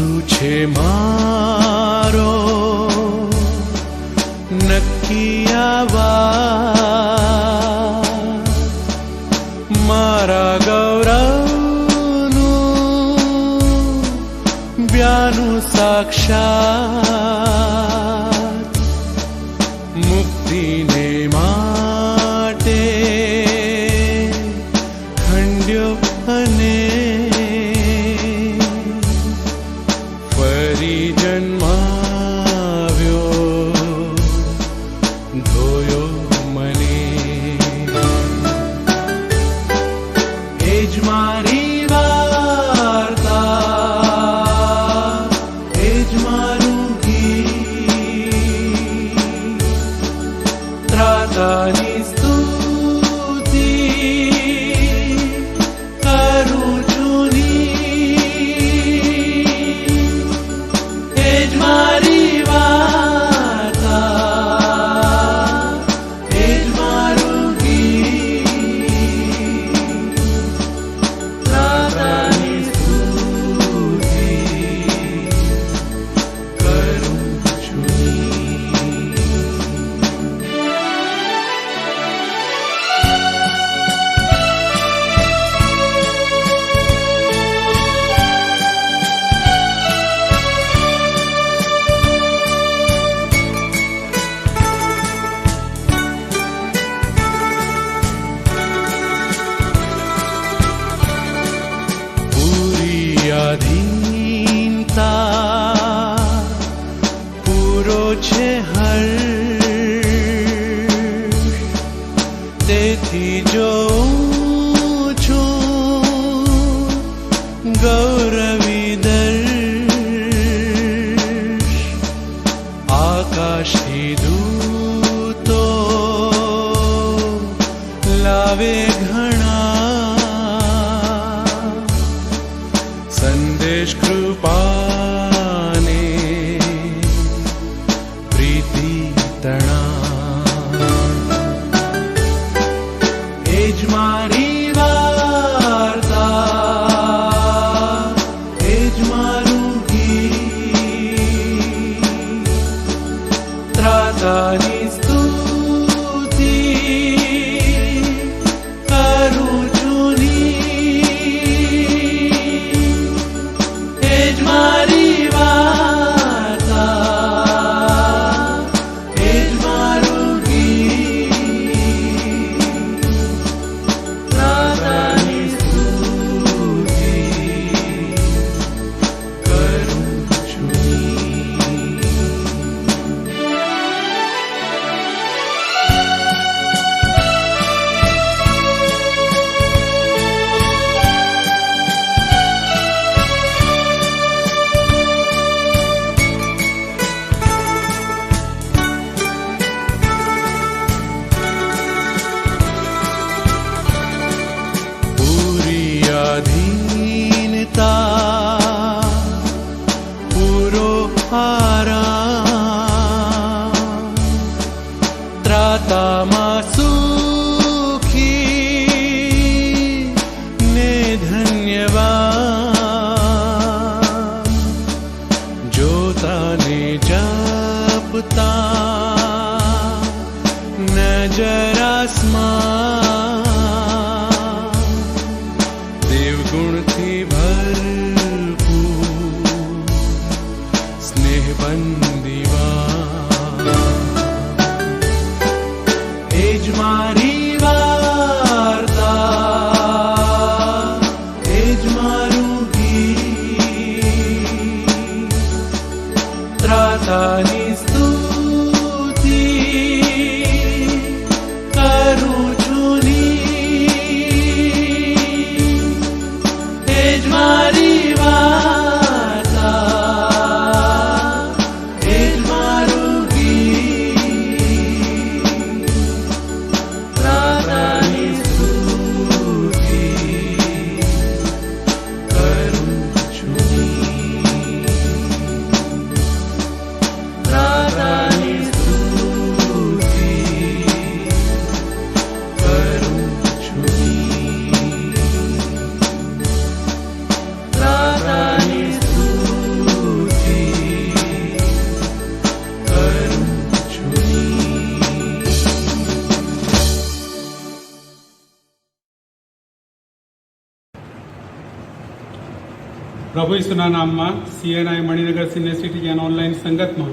શું છે મારો નક્કી આવા મારા ગૌરવનું બ્યાનું સાક્ષાત મુક્તિને માટે ખંડ્યો અને ફરી જન્માવ્યો ધોયો મને એ જ મારી વાર્તા એ જ મારું ગીત ત્રાતાની સ્તુતિ કરું છું એ જ મારી વાર્તા એ જ મારું ગીત ત્રાતાની સ્તુતિ કરું છું પૂરી આધીનતા પૂરો છે હર્ષ તેથી જોઉં છું ગૌરવી દર્શ આકાશથી દૂતો લાવે ઘણા સંદેશ કૃપાને પ્રીતિ તણા એ જ મારી વાર્તા એ જ મારું ગીત ત્રાતાની સ્તુતિ કરું છું એ જ મારી વાર્તા એ જ મારું ગીત ત્રાતાની સ્તુતિ કરું છું પૂરી આધીનતા પૂરો આરામ ત્રાતામાં સુખી ને ધન્યવાદ જોતાને જપતા નજર આસમાન દેવગુણથી ભરપૂર સ્નેહબંધીવાન એ જ મારી વાર્તા એ જ મારું ગીત ત્રાતાની સ્તુતિ કરું છું એ જ મારી વાર્તા એ જ મારું ગીત ત્રાતાની સ્તુતિ કરું છું ત્રાતાની સ્તુતિ કરું છું પ્રભુ ઈસુના નામમાં CNI Maninagar senior citizen online સંગતમાં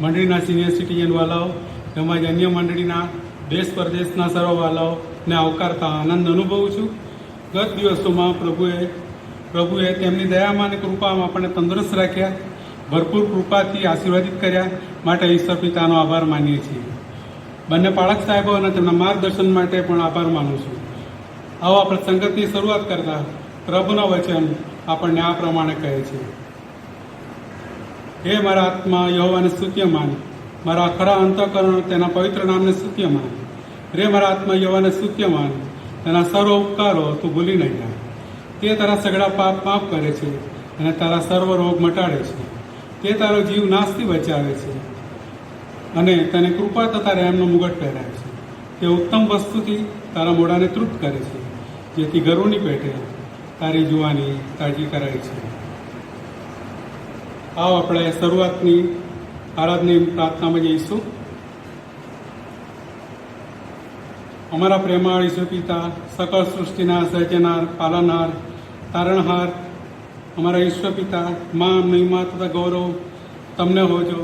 મંડળીના સિનિયર સિટીઝન વાલાઓ તેમજ અન્ય મંડળીના દેશ પરદેશના સર્વ વાલાઓને આવકારતા આનંદ અનુભવું છું. ગત દિવસોમાં પ્રભુએ તેમની દયામાં અને કૃપામાં આપણને તંદુરસ્ત રાખ્યા, ભરપૂર કૃપાથી આશીર્વાદિત કર્યા માટે ઈશ્વર પિતાનો આભાર માનીએ છીએ. બંને પાળક સાહેબો અને તેમના માર્ગદર્શન માટે પણ આભાર માનું છું. આવો આપણે સંગતની શરૂઆત કરતા પ્રભુના વચન આપણને આ પ્રમાણે કહે છે: હે મારા આત્મા યહોવાને સ્તુત્ય માન, મારા ખરા અંતઃકરણ તેના પવિત્ર નામને સ્તુત્ય માન. રે મારા આત્મા યહોવાને સ્તુત્ય માન, તેના સર્વ ઉપકારો તું ભૂલી નહીં જા. તે તારા સગળા પાપ માફ કરે છે અને તારા સર્વ રોગ મટાડે છે. તે તારો જીવ નાશથી બચાવે છે અને તને કૃપા તથા રહેમનો મુગટ પહેરાવે છે. તે ઉત્તમ વસ્તુથી તારા મોઢાને તૃપ્ત કરે છે, જેથી ગરુની પેટે તારી જુવાની તાજી કરાય છે. આવો આપણે શરૂઆતની આરાધની પ્રાર્થનામાં જઈશું. અમારા પ્રેમાળ ઈશ્વર પિતા, સકળ સૃષ્ટિના સર્જનાર, પાલનહાર, તારણહાર, અમારા ઈશ્વર પિતા, માન, મહિમા તથા ગૌરવ તમને હોજો.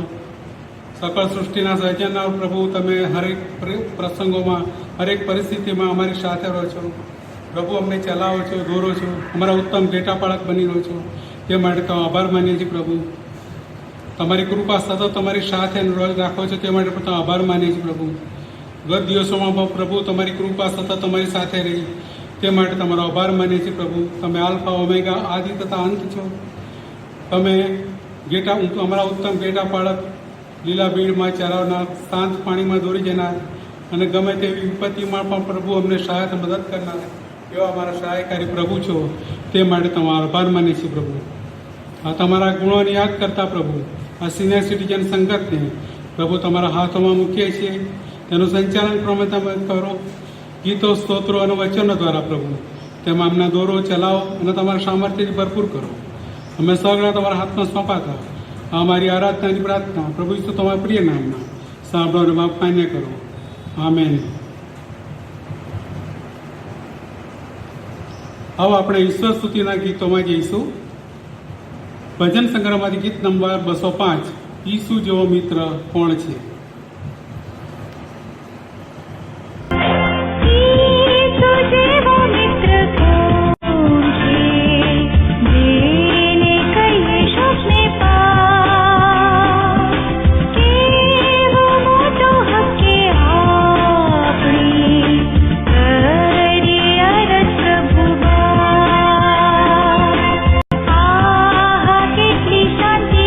સકળ સૃષ્ટિના સર્જનાર પ્રભુ, તમે હરેક પ્રસંગોમાં, હરેક પરિસ્થિતિમાં અમારી સાથે રહો છો. પ્રભુ, અમને ચલાવો છો, દોરો છો, અમારા ઉત્તમ ડેટાપાળક બની રહો છો. તે માટે તો આભાર માનીએ છીએ પ્રભુ. તમારી કૃપા સતત તમારી સાથે રોજ રાખો છો, તે માટે પણ આભાર માનીએ છીએ પ્રભુ. ગત દિવસોમાં પ્રભુ તમારી કૃપા સતત તમારી સાથે રહી, તે માટે તમારો આભાર માનીએ છીએ પ્રભુ. તમે આલ્ફા ઓમેગા, આદિ તથા અંત છો. તમે અમારા ઉત્તમ ડેટાપાળક, લીલા બીડમાં ચરાવનાર, શાંત પાણીમાં દોરી જનાર અને ગમે તેવી વિપત્તિમાં પણ પ્રભુ અમને સહાયતા મદદ કરનાર એવા અમારા સહાયકારી પ્રભુ છો. તે માટે તમારો આભાર માનીએ છીએ પ્રભુ. આ તમારા ગુણોને યાદ કરતા પ્રભુ, આ સિનિયર સિટીઝન સંગતને પ્રભુ તમારા હાથોમાં મૂકીએ છીએ. તેનું સંચાલન પ્રમાણે તમે કરો. ગીતો, સ્તોત્રો અને વચનો દ્વારા પ્રભુ તેમાં અમને દોરો, ચલાવો અને તમારા સામર્થ્યથી ભરપૂર કરો. અમે સગળા તમારા હાથમાં સોંપાતા આ અમારી આરાધનાની પ્રાર્થના પ્રભુ ઈસુ તમારા પ્રિય નામમાં સાંભળો અને માફ માન્ય કરો. આમેન. હવે આપણે ઈશ્વર સ્તુતિના ગીતોમાં જઈશું. ભજન સંગ્રહમાંથી ગીત નંબર 205, ઈસુ જેવો મિત્ર કોણ છે. શાંતિ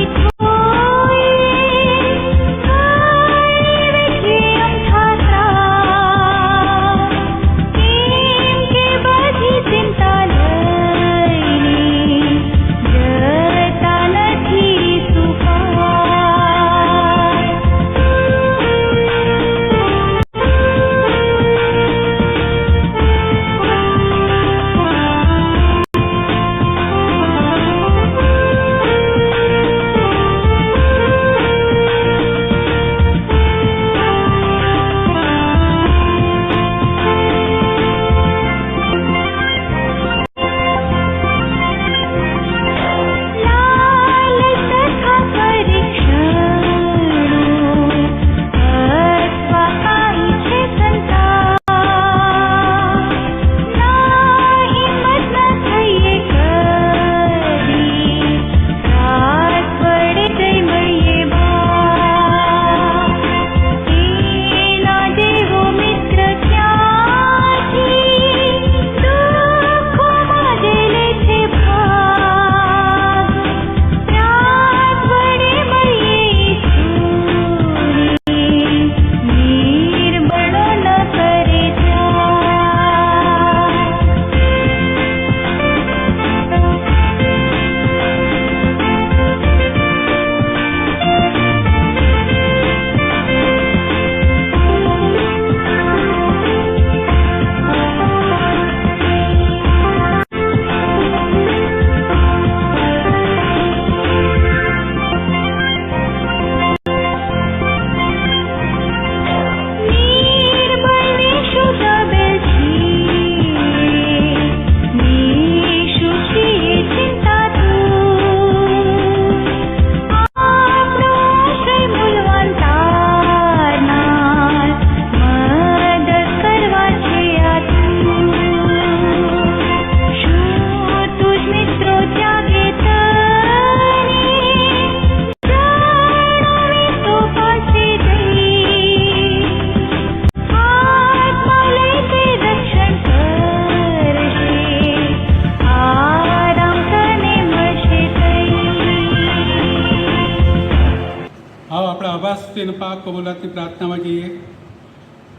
સ્તુતિ અને પાપ કબૂલાતની પ્રાર્થનામાં જઈએ.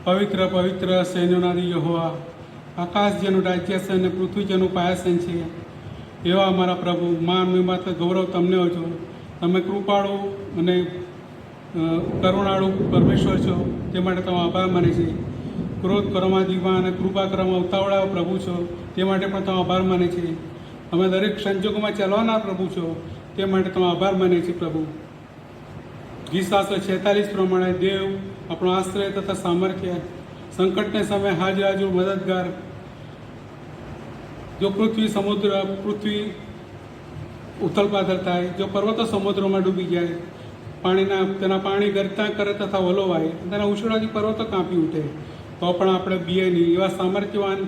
પવિત્ર પવિત્ર સૈન્યોના યહોવા, આકાશ જેનું રાજ્ય છે અને પૃથ્વી જેનું પાયાસન છે, એવા અમારા પ્રભુ, માન મહિમા ગૌરવ તમને હો છો. તમે કૃપાળુ અને કરુણાળુ પરમેશ્વર છો, તે માટે તમે આભાર માને છે. ક્રોધ કરવામાં દીવા અને કૃપા કરવામાં ઉતાવળા પ્રભુ છો, તે માટે પણ તમે આભાર માને છે. તમે દરેક સંજોગોમાં ચાલવાના પ્રભુ છો, તે માટે તમે આભાર માને છે પ્રભુ. ગીત 46 પ્રમાણે દેવ આપણો આશ્રય તથા સામર્થ્ય, સંકટને સમયે હાજર મદદગાર. જો પૃથ્વી ઉથલ પાથલ થાય, જો પર્વતો સમુદ્રોમાં ડૂબી જાય, તેના પાણી ગરતા કરે તથા વલોવાય, તેના ઉછળાથી પર્વતો કાંપી ઉઠે, તો પણ આપણે બીએ નહીં. એવા સામર્થ્યવાન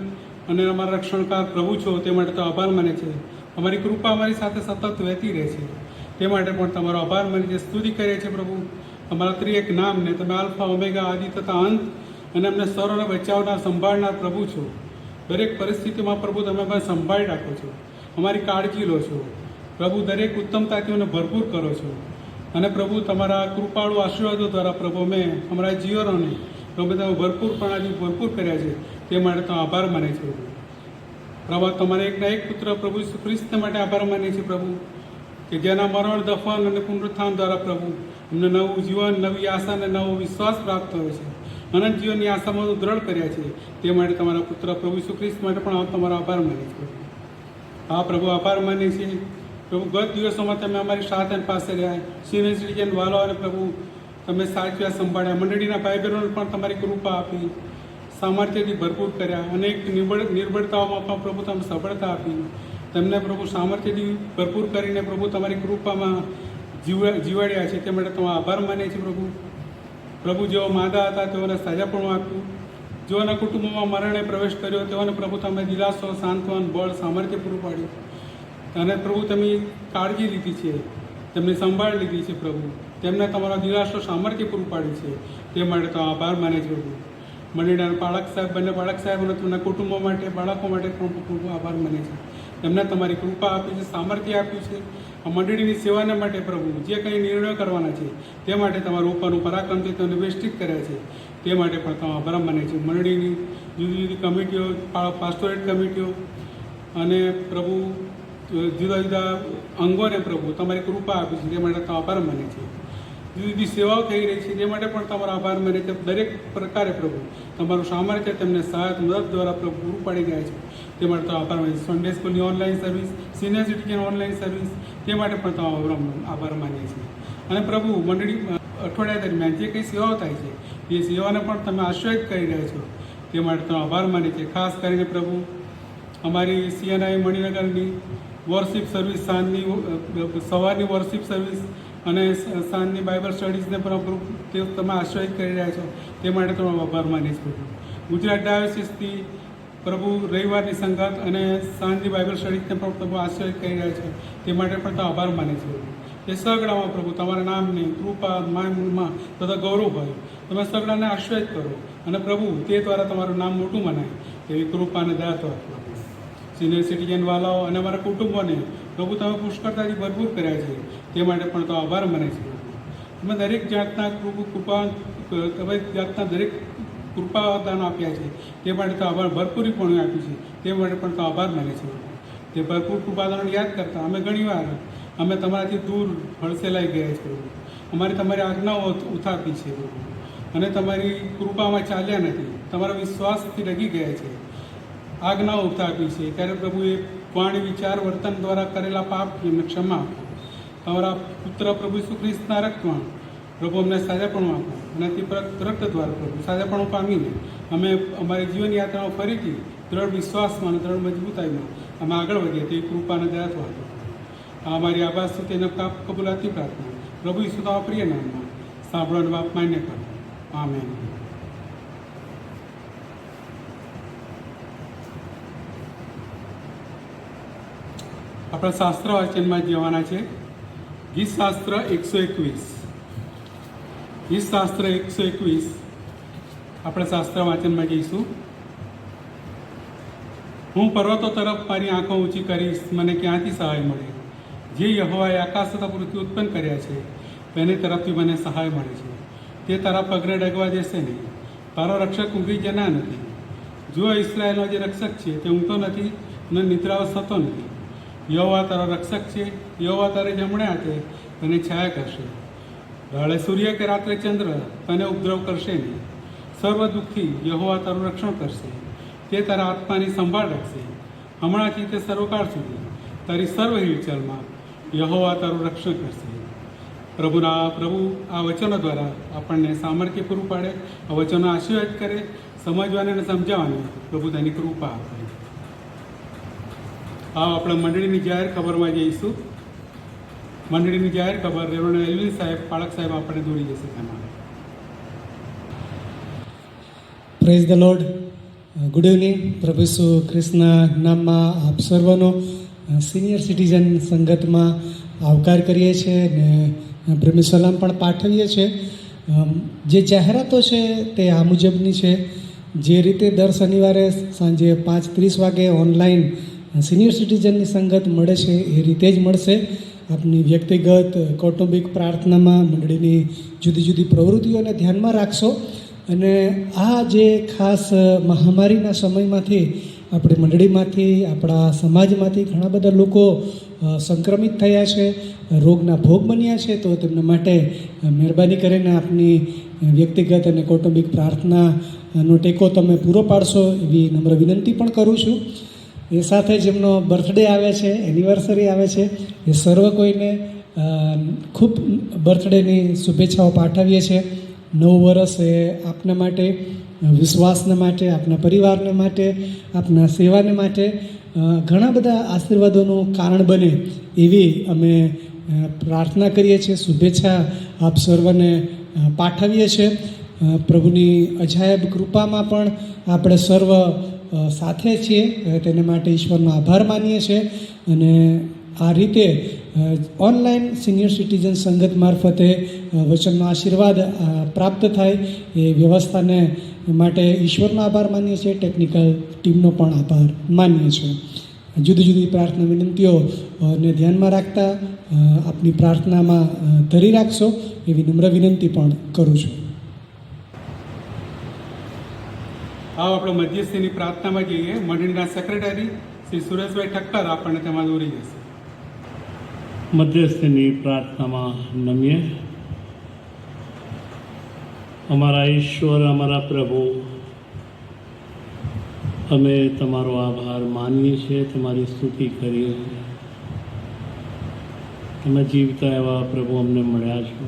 અને અમારા રક્ષણકાર પ્રભુ છો, તે માટે તો આભાર માને છે. અમારી કૃપા અમારી સાથે સતત વહેતી રહે છે, તે માટે પણ તમારો આભાર માની છે. સ્તુતિ કરીએ છીએ પ્રભુ તમારા ત્રિએક નામને. તમે આલ્ફા ઓમેગા આદિ તથા અંત અને અમને સર્વને બચાવનાર સંભાળનાર પ્રભુ છો. દરેક પરિસ્થિતિમાં પ્રભુ તમે અમને સંભાળી રાખો છો, અમારી કાળજી લો છો પ્રભુ. દરેક ઉત્તમતાથી અમને ભરપૂર કરો છો. અને પ્રભુ તમારા કૃપાળુ આશીર્વાદો દ્વારા પ્રભુ અમે અમારા જીવનોને પ્રભુ તમે ભરપૂર કર્યા છે, તે માટે તો આભાર માને છે પ્રભુ. તમારા એકના એક પુત્ર પ્રભુ ઈસુ ખ્રિસ્ત માટે આભાર માને છે પ્રભુ, કે જેના મરણ, દફન અને પુનરુત્થાન દ્વારા પ્રભુ અમને નવું જીવન, નવી આશા અને નવો વિશ્વાસ પ્રાપ્ત થયો છે. અનંત જીવનની આશામાં દ્રઢ કર્યા છે, તે માટે તમારા પુત્ર પ્રભુ ઈસુ ખ્રિસ્ત માટે પણ તમારો આભાર માને છે. હા પ્રભુ, આભાર માને છે પ્રભુ. ગત દિવસોમાં તમે અમારી સાથે પાસે રહ્યા, સિનિયર સિટીઝન વાલો અને પ્રભુ તમે સાચવ્યા, સંભાળ્યા. મંડળીના ભાઈ બહેનોને પણ તમારી કૃપા આપી, સામર્થ્યથી ભરપૂર કર્યા. અનેક નિર્બળતાઓમાં પણ પ્રભુ તમે સફળતા આપી. તેમને પ્રભુ સામર્થ્યથી ભરપૂર કરીને પ્રભુ તમારી કૃપામાં જીવાડ્યા છે, તે માટે તમે આભાર માનીએ છીએ પ્રભુ. પ્રભુ જેઓ માદા હતા તેઓને સાજાપણું આપ્યું, જેઓના કુટુંબોમાં મરણે પ્રવેશ કર્યો તેઓને પ્રભુ તમે દિલાસો, સાંત્વન, બળ, સામર્થ્ય પૂરું પાડ્યું. અને પ્રભુ તમે કાળજી લીધી છે, તેમની સંભાળ લીધી છે પ્રભુ. તેમને તમારા દિલાસો, સામર્થ્ય પૂરું પાડ્યું છે, તે માટે તો આભાર માને છે પ્રભુ. મંડળીના પાળક સાહેબ, બંને પાળક સાહેબ અને તેમના કુટુંબો માટે, બાળકો માટે પણ ખૂબ આભાર માને છે. તેમને તમારી કૃપા આપી છે, સામર્થ્ય આપ્યું છે. આ મંડળીની સેવાને માટે પ્રભુ જે કંઈ નિર્ણયો કરવાના છે, તે માટે તમારું ઉપરનું પરાક્રમથી તેમને વ્યવસ્થિત કર્યા છે, તે માટે પણ તમે આભાર માને છે. મંડળીની જુદી જુદી કમિટીઓ, પાસ્ટોરેટ કમિટીઓ અને પ્રભુ જુદા જુદા અંગોને પ્રભુ તમારી કૃપા આપી છે, તે માટે તમે આભાર માને છે. જુદી જુદી સેવાઓ થઈ રહી છે, તે માટે પણ તમારો આભાર માને છે. દરેક પ્રકારે પ્રભુ તમારું સામર્થ્ય તેમને સહાયક મદદ દ્વારા પ્રભુ પૂરું પાડી ગયા છે, તે માટે તો આભાર માને છે. સન્ડે સ્કૂલની online service, senior citizen online service, તે માટે પણ તમે આભાર માનીએ છીએ. અને પ્રભુ મંડળી અઠવાડિયા દરમિયાન જે કંઈ સેવાઓ થાય છે, એ સેવાને પણ તમે આશ્રયિત કરી રહ્યા છો, તે માટે તમે આભાર માનીએ છીએ. ખાસ કરીને પ્રભુ અમારી CNI મણિનગરની વર્શિપ સર્વિસ, સવારની વર્શિપ સર્વિસ અને સાંજની બાઇબલ સ્ટડીઝને પણ તે તમે આશ્રયિત કરી રહ્યા છો, તે માટે તમે આભાર માનીએ છીએ. ગુજરાત ડાયોસિસથી પ્રભુ રવિવારની સંગત અને સાંજની બાઇબલ સ્ટડીઝને પણ તમે આશ્રયિત કરી રહ્યા છો, તે માટે પણ તમે આભાર માને છે. એ સગડામાં પ્રભુ તમારા નામની કૃપા, માનમાં તથા ગૌરવ હોય, તમે સગડાને આશ્રયિત કરો અને પ્રભુ તે દ્વારા તમારું નામ મોટું મનાય, એવી કૃપા અને દયા તો પ્રભુ. સિનિયર સિટીઝન વાલાઓ અને અમારા કુટુંબોને પ્રભુ તમે પુષ્કળતાથી ભરપૂર કર્યા છે, તે માટે પણ તો આભાર માને છે. તમે દરેક જાતના દરેક કૃપાદાન આપ્યા છે, તે માટે તો આભાર. ભરપૂરીપણું આપ્યું છે, તે માટે પણ તો આભાર માને છે. તે ભરપૂર કૃપાદાનોને યાદ કરતા અમે ઘણીવાર અમે તમારાથી દૂર હળસેલાઈ ગયા છે. તમારી આજ્ઞાઓ ઉથાપી છે અને તમારી કૃપામાં ચાલ્યા નથી, તમારા વિશ્વાસથી રગી ગયા છે. આજ્ઞાઓ ઉથાપી છે ત્યારે પ્રભુ એ વાણી, વિચાર, વર્તન દ્વારા કરેલા પાપની અમને ક્ષમા આપો. તમારા પુત્ર પ્રભુ ઈસુ ખ્રિસ્તના રક્તમાં પ્રભુ અમને સાજાપણું આપો અને તે રક્ત દ્વારા પ્રભુ સાજાપણું પામીને અમે અમારી જીવન યાત્રામાં ફરીથી દ્રઢ વિશ્વાસમાં અને દ્રઢ મજબૂતાઈમાં અમે આગળ વધીએ તે કૃપાને દયા આપો. આ અમારી આભાસ સ્તુતિ અને કબૂલાતની પ્રાર્થના પ્રભુ ઈસુ તમારા પ્રિય નામમાં સાંભળો અને બાપ માન્ય કરો. આમેન. આપણા શાસ્ત્ર વાંચનમાં જવાના છે. ગીત શાસ્ત્ર 121. ગીત શાસ્ત્ર 121 આપણે શાસ્ત્ર વાંચનમાં જઈશું. હું પર્વતો તરફ મારી આંખો ઊંચી કરીશ, મને ક્યાંથી સહાય મળે? જે યહોવાએ આકાશ તથા પૃથ્વી ઉત્પન્ન કર્યા છે, તેની તરફથી મને સહાય મળે છે. તે તારા પગને ડગવા દેશે નહીં. તારો રક્ષક ઊંઘી જનાર નથી. જો ઇસરાયેલનો જે રક્ષક છે તે ઊંઘતો નથી અને નિદ્રાવશ થતો નથી. યહોવા તારો રક્ષક છે. યહોવા તારે જમણે હાથે તને છાયા કરશે. દાડે સૂર્ય કે રાત્રે ચંદ્ર તને ઉપદ્રવ કરશે નહીં. સર્વ દુઃખથી યહોવા તારું રક્ષણ કરશે. તે તારા આત્માની સંભાળ રાખશે. હમણાંથી તે સર્વકાળ સુધી તારી સર્વ હિલચાલમાં યહોવા તારું રક્ષણ કરશે. પ્રભુ આ વચનો દ્વારા આપણને સામર્થ્ય પૂરું પાડે, આ વચનો આશીર્વાદ કરે, સમજવાને અને સમજાવવાને પ્રભુ તેની કૃપા આપે. આપણે મંડળીની જાહેર ખબરમાં જઈશું. મંડળીની જાહેર ખબર રેવન્ડ એલવિન સાહેબ, પાળક સાહેબ આપણને દોરી જશે તેમાં. Praise the lord. Good evening. પ્રભુ ઈસુ ખ્રિસ્તના નામમાં આપ સર્વનો સિનિયર સિટીઝન સંગતમાં આવકાર કરીએ છીએ અને પ્રેમી સલામ પણ પાઠવીએ છીએ. જે જાહેરાતો છે તે આ મુજબની છે. જે રીતે દર શનિવારે સાંજે 5:30 વાગે ઓનલાઈન સિનિયર સિટીઝનની સંગત મળે છે એ રીતે જ મળશે. આપની વ્યક્તિગત કૌટુંબિક પ્રાર્થનામાં મંડળીની જુદી જુદી પ્રવૃત્તિઓને ધ્યાનમાં રાખશો. અને આ જે ખાસ મહામારીના સમયમાંથી આપણી મંડળીમાંથી, આપણા સમાજમાંથી ઘણા બધા લોકો સંક્રમિત થયા છે, રોગના ભોગ બન્યા છે. તો તેમના માટે મહેરબાની કરીને આપની વ્યક્તિગત અને કૌટુંબિક પ્રાર્થનાનો ટેકો તમે પૂરો પાડશો એવી નમ્ર વિનંતી પણ કરું છું. એ સાથે જેમનો બર્થડે આવે છે, એનિવર્સરી આવે છે, એ સર્વ કોઈને ખૂબ બર્થડેની શુભેચ્છાઓ પાઠવીએ છીએ. નવું વર્ષ એ આપના માટે, વિશ્વાસના માટે, આપના પરિવારને માટે, આપના સેવાને માટે ઘણા બધા આશીર્વાદોનું કારણ બને એવી અમે પ્રાર્થના કરીએ છીએ. શુભેચ્છા આપ સર્વને પાઠવીએ છીએ. પ્રભુની અજાયબ કૃપામાં પણ આપણે સર્વ સાથે છીએ. તેને માટે ઈશ્વરનો આભાર માનીએ છીએ. અને આ રીતે ઓનલાઈન સિનિયર સિટીઝન સંગત મારફતે વચનનો આશીર્વાદ પ્રાપ્ત થાય એ વ્યવસ્થાને માટે ઈશ્વરનો આભાર માનીએ છીએ. ટેકનિકલ ટીમનો પણ આભાર માનીએ છીએ. જુદી જુદી પ્રાર્થના વિનંતીઓને ધ્યાનમાં રાખતા આપની પ્રાર્થનામાં ધરી રાખશો એવી નમ્ર વિનંતી પણ કરું છું. આપણે મધ્યસ્થીની પ્રાર્થનામાં જઈએ. મંડળીના સેક્રેટરી શ્રી સુરેશભાઈ ઠક્કર આપણને તેમાં દોરી જશે. મધ્યસ્થની પ્રાર્થનામાં નમીએ. અમારા ઈશ્વર, અમારા પ્રભુ, અમે તમારો આભાર માનીએ છીએ, તમારી સ્તુતિ કરીએ છીએ. તમે જીવતા એવા પ્રભુ અમને મળ્યા છો.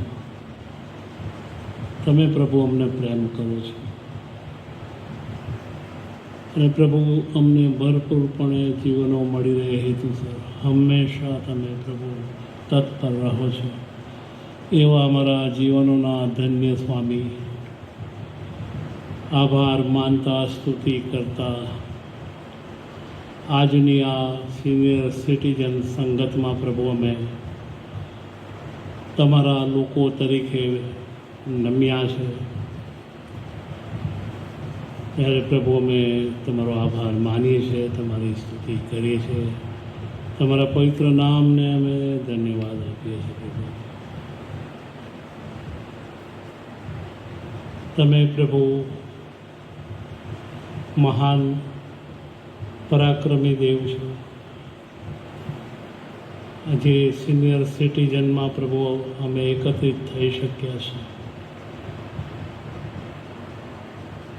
તમે પ્રભુ અમને પ્રેમ કરો છો અને પ્રભુ અમને ભરપૂરપણે જીવનો મળી રહે હેતુસર હંમેશા તમે પ્રભુ તત્પર રહો છો. એવા અમારા જીવનોના ધન્ય સ્વામી, આભાર માનતા, સ્તુતિ કરતા આજની આ સિનિયર સિટીઝન સંગતમાં પ્રભુ અમે તમારા લોકો તરીકે નમ્યા છે. ત્યારે પ્રભુ અમે તમારો આભાર માનીએ છીએ, તમારી સ્તુતિ કરીએ છીએ, તમારા પવિત્ર નામને અમે ધન્યવાદ આપીએ છીએ. પ્રભુ તમે પ્રભુ મહાન પરાક્રમી દેવ છો. આજે સિનિયર સિટીઝનમાં પ્રભુ અમે એકત્રિત થઈ શક્યા છીએ.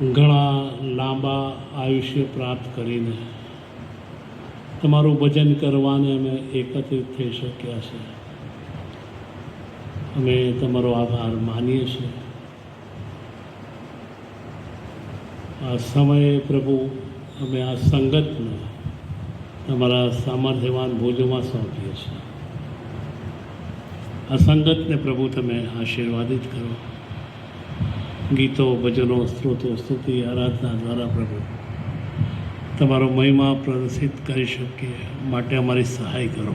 ઘણા લાંબા આયુષ્ય પ્રાપ્ત કરીને તમારું ભજન કરવાને અમે એકત્રિત થઈ શક્યા છે. અમે તમારો આભાર માનીએ છીએ. આ સમયે પ્રભુ અમે આ સંગતને તમારા સામર્થ્યવાન ભોજોમાં સોંપીએ છીએ. આ સંગતને પ્રભુ તમે આશીર્વાદિત કરો. ગીતો, ભજનો, સ્ત્રોતો, સ્તુતિ, આરાધના દ્વારા પ્રભુ તમારો મહિમા પ્રદર્શિત કરી શકીએ માટે અમારી સહાય કરો.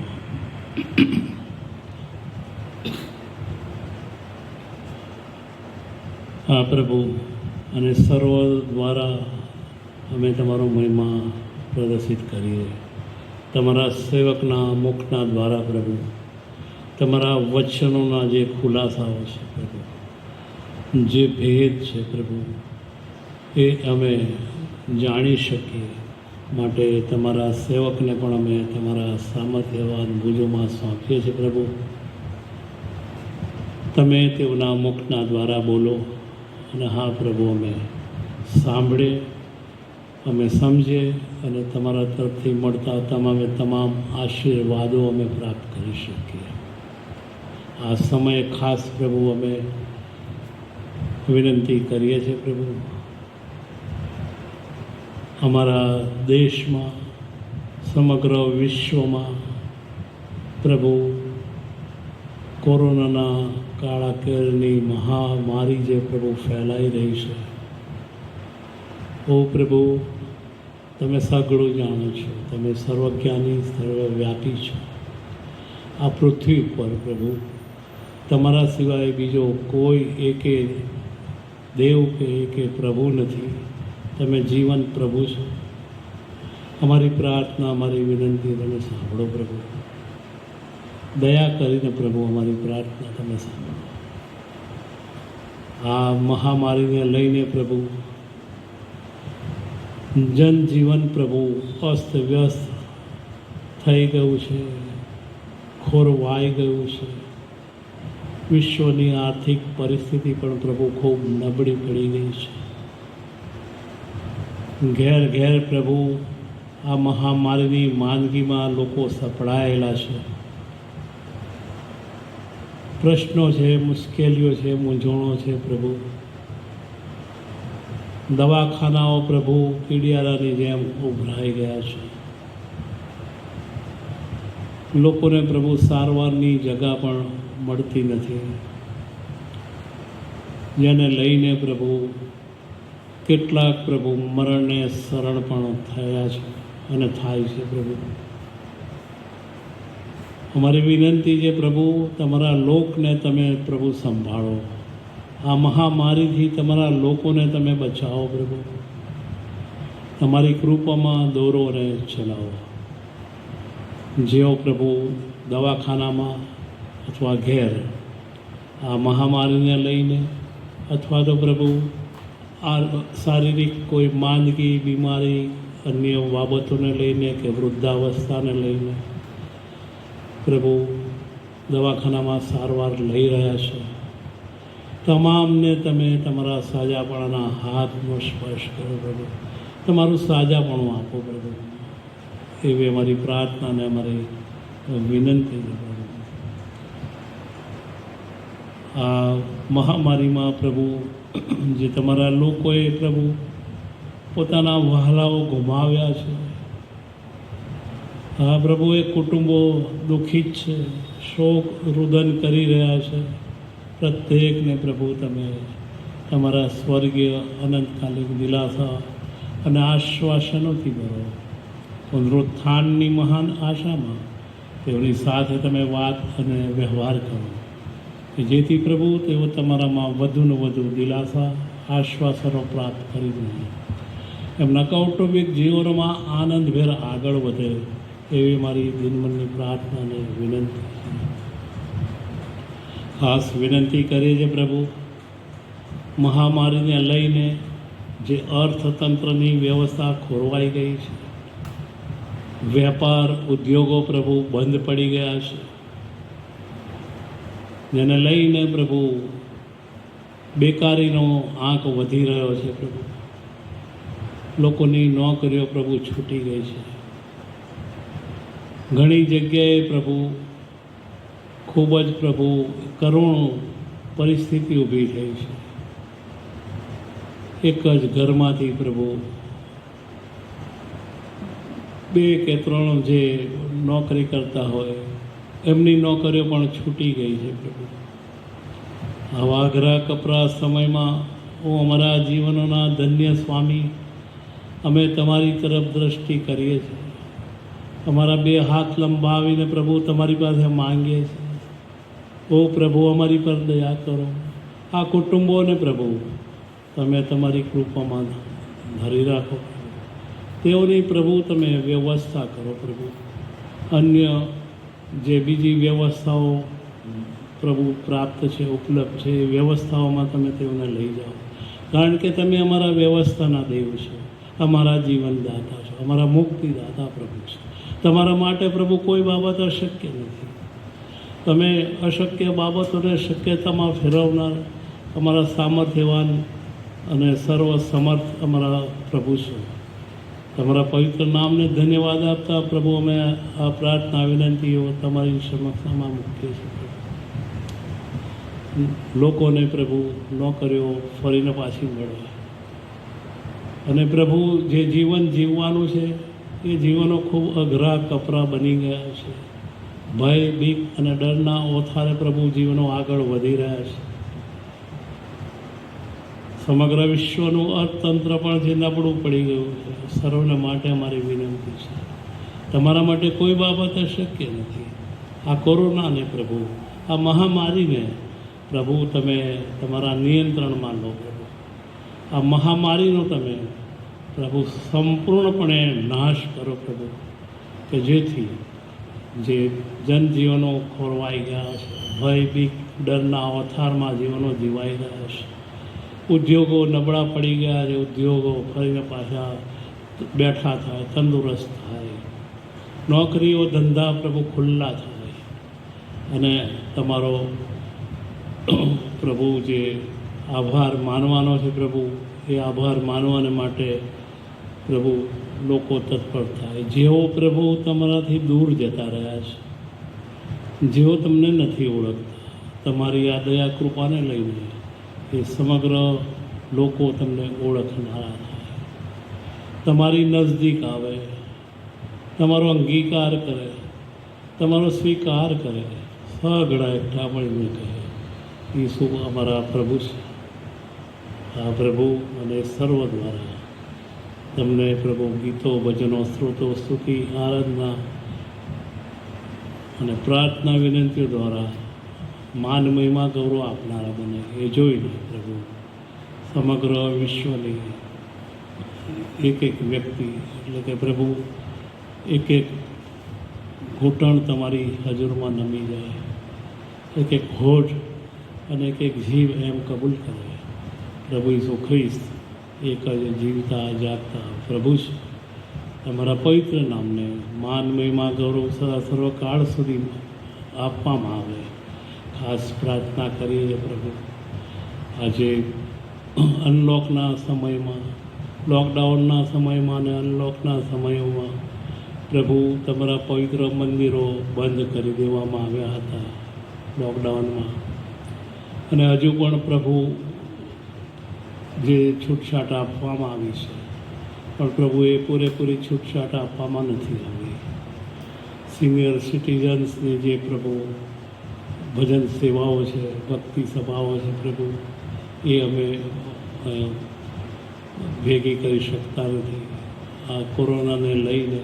હા પ્રભુ, અને સર્વ દ્વારા અમે તમારો મહિમા પ્રદર્શિત કરીએ. તમારા સેવકના મુખના દ્વારા પ્રભુ તમારા વચનોના જે ખુલાસાઓ છે પ્રભુ જે ભેદ છે પ્રભુ એ અમે જાણી શકીએ માટે તમારા સેવકને પણ અમે તમારા સામર્થ્યવાન ભુજોમાં સોંપીએ છીએ પ્રભુ. તમે તેઓના મુખના દ્વારા બોલો અને હા પ્રભુ, અમે સાંભળીએ, અમે સમજીએ અને તમારા તરફથી મળતા તમામ આશીર્વાદો અમે પ્રાપ્ત કરી શકીએ. આ સમયે ખાસ પ્રભુ અમે વિનંતી કરીએ છીએ પ્રભુ, અમારા દેશમાં, સમગ્ર વિશ્વમાં પ્રભુ કોરોનાના કાળા કેળની મહામારી જે પ્રભુ ફેલાઈ રહી છે, ઓ પ્રભુ તમે સઘળું જાણો છો, તમે સર્વજ્ઞાની, સર્વવ્યાપી છો. આ પૃથ્વી પર પ્રભુ તમારા સિવાય બીજો કોઈ એકે દેવ કે એકે પ્રભુ નથી. તમે જીવંત પ્રભુ છો. અમારી પ્રાર્થના, અમારી વિનંતી તમે સાંભળો પ્રભુ. દયા કરીને પ્રભુ અમારી પ્રાર્થના તમે સાંભળો. આ મહામારીને લઈને પ્રભુ જનજીવન પ્રભુ અસ્ત વ્યસ્ત થઈ ગયું છે, ખોરવાઈ ગયું છે. વિશ્વની આર્થિક પરિસ્થિતિ પણ પ્રભુ ખૂબ નબળી પડી ગઈ છે. ઘેર ઘેર પ્રભુ આ મહામારીની માંદગીમાં લોકો સપડાયેલા છે. પ્રશ્નો છે, મુશ્કેલીઓ છે, મૂંઝવણો છે પ્રભુ. દવાખાનાઓ પ્રભુ કીડિયારાની જેમ ઉભરાઈ ગયા છે. લોકોને પ્રભુ સારવારની જગા પણ મળતી નથી, જેને લઈને પ્રભુ કેટલાક પ્રભુ મરણને શરણ પણ થયા છે અને થાય છે પ્રભુ. અમારી વિનંતી છે પ્રભુ, તમારા લોકને તમે પ્રભુ સંભાળો. આ મહામારીથી તમારા લોકોને તમે બચાવો પ્રભુ. તમારી કૃપામાં દોરો અને ચલાવો. જેઓ પ્રભુ દવાખાનામાં અથવા ઘેર આ મહામારીને લઈને અથવા તો પ્રભુ આ શારીરિક કોઈ માંદગી, બીમારી, અન્ય બાબતોને લઈને કે વૃદ્ધાવસ્થાને લઈને પ્રભુ દવાખાનામાં સારવાર લઈ રહ્યા છે, તમામને તમે તમારા સાજાપણાના હાથનો સ્પર્શ કરો પ્રભુ. તમારું સાજાપણું આપો પ્રભુ, એવી અમારી પ્રાર્થના અને અમારી વિનંતી છે પ્રભુ. આ મહામારીમાં પ્રભુ જે તમારા લોકોએ પ્રભુ પોતાના વહાલાઓ ગુમાવ્યા છે, હા પ્રભુ એ કુટુંબો દુઃખિત છે, શોક રુદન કરી રહ્યા છે. પ્રત્યેકને પ્રભુ તમે તમારા સ્વર્ગીય અનંતકાલિક દિલાસા અને આશ્વાસનોથી ભરો. પુનરુત્થાનની મહાન આશામાં તેઓની સાથે તમે વાત અને વ્યવહાર કરો કે જેથી પ્રભુ તેઓ તમારામાં વધુને વધુ દિલાસા, આશ્વાસનો પ્રાપ્ત કરી દે, એમના કૌટુંબિક જીવનમાં આનંદભેર આગળ વધે, એવી મારી દિનમનની પ્રાર્થના અને વિનંતી છે. ખાસ વિનંતી કરીએ છીએ પ્રભુ, મહામારીને લઈને જે અર્થતંત્રની વ્યવસ્થા ખોરવાઈ ગઈ છે, વેપાર ઉદ્યોગો પ્રભુ બંધ પડી ગયા છે, જેને લઈને પ્રભુ બેકારીનો આંક વધી રહ્યો છે પ્રભુ. લોકોની નોકરીઓ પ્રભુ છૂટી ગઈ છે. ઘણી જગ્યાએ પ્રભુ ખૂબ જ પ્રભુ કરુણ પરિસ્થિતિ ઊભી થઈ છે. એક જ ઘરમાંથી પ્રભુ 2 કે 3 જે નોકરી કરતા હોય એમની નોકરીઓ પણ છૂટી ગઈ છે પ્રભુ. આવા અઘરા કપરા સમયમાં હું અમારા જીવનોના ધન્ય સ્વામી, અમે તમારી તરફ દ્રષ્ટિ કરીએ છીએ. અમારા 2 હાથ લંબાવીને પ્રભુ તમારી પાસે માંગીએ છીએ, ઓ પ્રભુ અમારી પર દયા કરો. આ કુટુંબોને પ્રભુ તમે તમારી કૃપામાં ધરી રાખો. તેઓની પ્રભુ તમે વ્યવસ્થા કરો પ્રભુ. અન્ય જે બીજી વ્યવસ્થાઓ પ્રભુ પ્રાપ્ત છે, ઉપલબ્ધ છે, એ વ્યવસ્થાઓમાં તમે તેઓને લઈ જાઓ, કારણ કે તમે અમારા વ્યવસ્થાના દેવ છો, અમારા જીવનદાતા છો, અમારા મુક્તિદાતા પ્રભુ છો. તમારા માટે પ્રભુ કોઈ બાબત અશક્ય નથી. તમે અશક્ય બાબતોને શક્યતામાં ફેરવનાર અમારા સામર્થ્યવાન અને સર્વસમર્થ અમારા પ્રભુ છો. તમારા પવિત્ર નામને ધન્યવાદ આપતા પ્રભુ અમે આ પ્રાર્થના વિનંતીઓ તમારી સમક્ષમાં મૂકીએ છીએ. લોકોને પ્રભુ નોકરીઓ ફરીને પાછી મળે, અને પ્રભુ જે જીવન જીવવાનું છે એ જીવનો ખૂબ અઘરા કપરા બની ગયા છે. ભય, બીક અને ડરના ઓથારે પ્રભુ જીવનો આગળ વધી રહ્યા છે. સમગ્ર વિશ્વનું અર્થતંત્ર પણ જે નબળું પડી ગયું છે. સર્વને માટે અમારી વિનંતી છે, તમારા માટે કોઈ બાબત અશક્ય નથી. આ કોરોનાને પ્રભુ, આ મહામારીને પ્રભુ તમે તમારા નિયંત્રણમાં લો પ્રભુ. આ મહામારીનો તમે પ્રભુ સંપૂર્ણપણે નાશ કરો પ્રભુ, કે જેથી જે જનજીવનો ખોરવાઈ ગયા છે, ભય, બીક, ડરના ઓથારમાં જીવનો જીવાઈ ગયા છે. ઉદ્યોગો નબળા પડી ગયા છે, ઉદ્યોગો ફરીને પાછા બેઠા થાય, તંદુરસ્ત થાય. નોકરીઓ, ધંધા પ્રભુ ખુલ્લા થાય, અને તમારો પ્રભુ જે આભાર માનવાનો છે પ્રભુ, એ આભાર માનવાને માટે પ્રભુ લોકો તત્પર થાય. જેઓ પ્રભુ તમારાથી દૂર જતા રહ્યા છે, જેઓ તમને નથી ઓળખતા, તમારી આ દયા કૃપાને લઈને એ સમગ્ર લોકો તમને ઓળખનારા થાય, તમારી નજદીક આવે, તમારો અંગીકાર કરે, તમારો સ્વીકાર કરે, સઘળા એકઠા મળીને કહે, ઈસુ અમારા પ્રભુ છે. આ પ્રભુ અને સર્વ દ્વારા તમને પ્રભુ ગીતો, ભજનો, સ્ત્રોતો, સ્તુતિ, આરાધના અને પ્રાર્થના વિનંતીઓ દ્વારા માન, મહિમા, ગૌરવ આપનારા બને, એ જોઈને પ્રભુ સમગ્ર વિશ્વની એક એક વ્યક્તિ, એટલે કે પ્રભુ એક એક ઘૂંટણ તમારી હજુરમાં નમી જાય, એક એક હોઠ અને એક એક જીવ એમ કબૂલ કરે પ્રભુ ઈસુ ખ્રિસ્ત એક જ જીવતા જાગતા પ્રભુ છે. તમારા પવિત્ર નામને માન, મહિમા, ગૌરવ સદા સર્વકાળ સુધી આપવામાં આવે. ખાસ પ્રાર્થના કરીએ છીએ પ્રભુ, આજે અનલોકના સમયમાં, લોકડાઉનના સમયમાં અને અનલોકના સમયોમાં પ્રભુ તમારા પવિત્ર મંદિરો બંધ કરી દેવામાં આવ્યા હતા લોકડાઉનમાં, અને હજુ પણ પ્રભુ જે છૂટછાટ આપવામાં આવી છે, પણ પ્રભુ એ પૂરેપૂરી છૂટછાટ આપવામાં નથી આવી. સિનિયર સિટીઝન્સની જે પ્રભુ ભજન સેવાઓ છે, ભક્તિ સભાઓ છે પ્રભુ, એ અમે ભેગી કરી શકતા નથી આ કોરોનાને લઈને.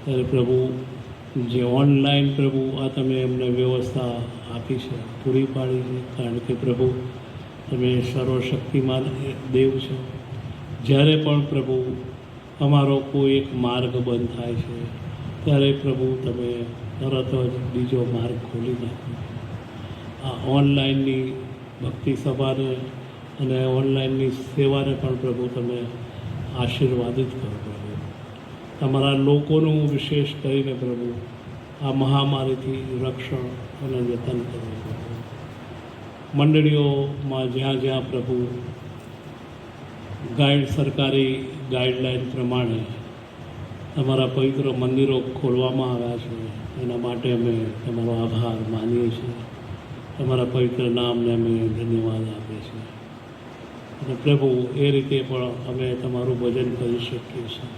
ત્યારે પ્રભુ જે ઓનલાઈન પ્રભુ આ તમે એમને વ્યવસ્થા આપી છે, પૂરી પાડી છે, કારણ કે પ્રભુ તમે સર્વશક્તિમાન દેવ છો. જ્યારે પણ પ્રભુ અમારો કોઈ એક માર્ગ બંધ થાય છે, ત્યારે પ્રભુ તમે તરત જ બીજો માર્ગ ખોલી નાખો. આ ઓનલાઈનની ભક્તિ સભાને અને ઓનલાઈનની સેવાને પણ પ્રભુ તમે આશીર્વાદિત કરો પ્રભુ. તમારા લોકોનું વિશેષ કરીને પ્રભુ આ મહામારીથી રક્ષણ અને જતન કરો પ્રભુ. મંડળીઓમાં જ્યાં જ્યાં પ્રભુ સરકારી ગાઈડલાઈન પ્રમાણે તમારા પવિત્ર મંદિરો ખોલવામાં આવ્યા છે, એના માટે અમે તમારો આભાર માનીએ છીએ. તમારા પવિત્ર નામને અમે ધન્યવાદ આપીએ છીએ. અને પ્રભુ એ રીતે પણ અમે તમારું ભજન કરી શકીએ છીએ.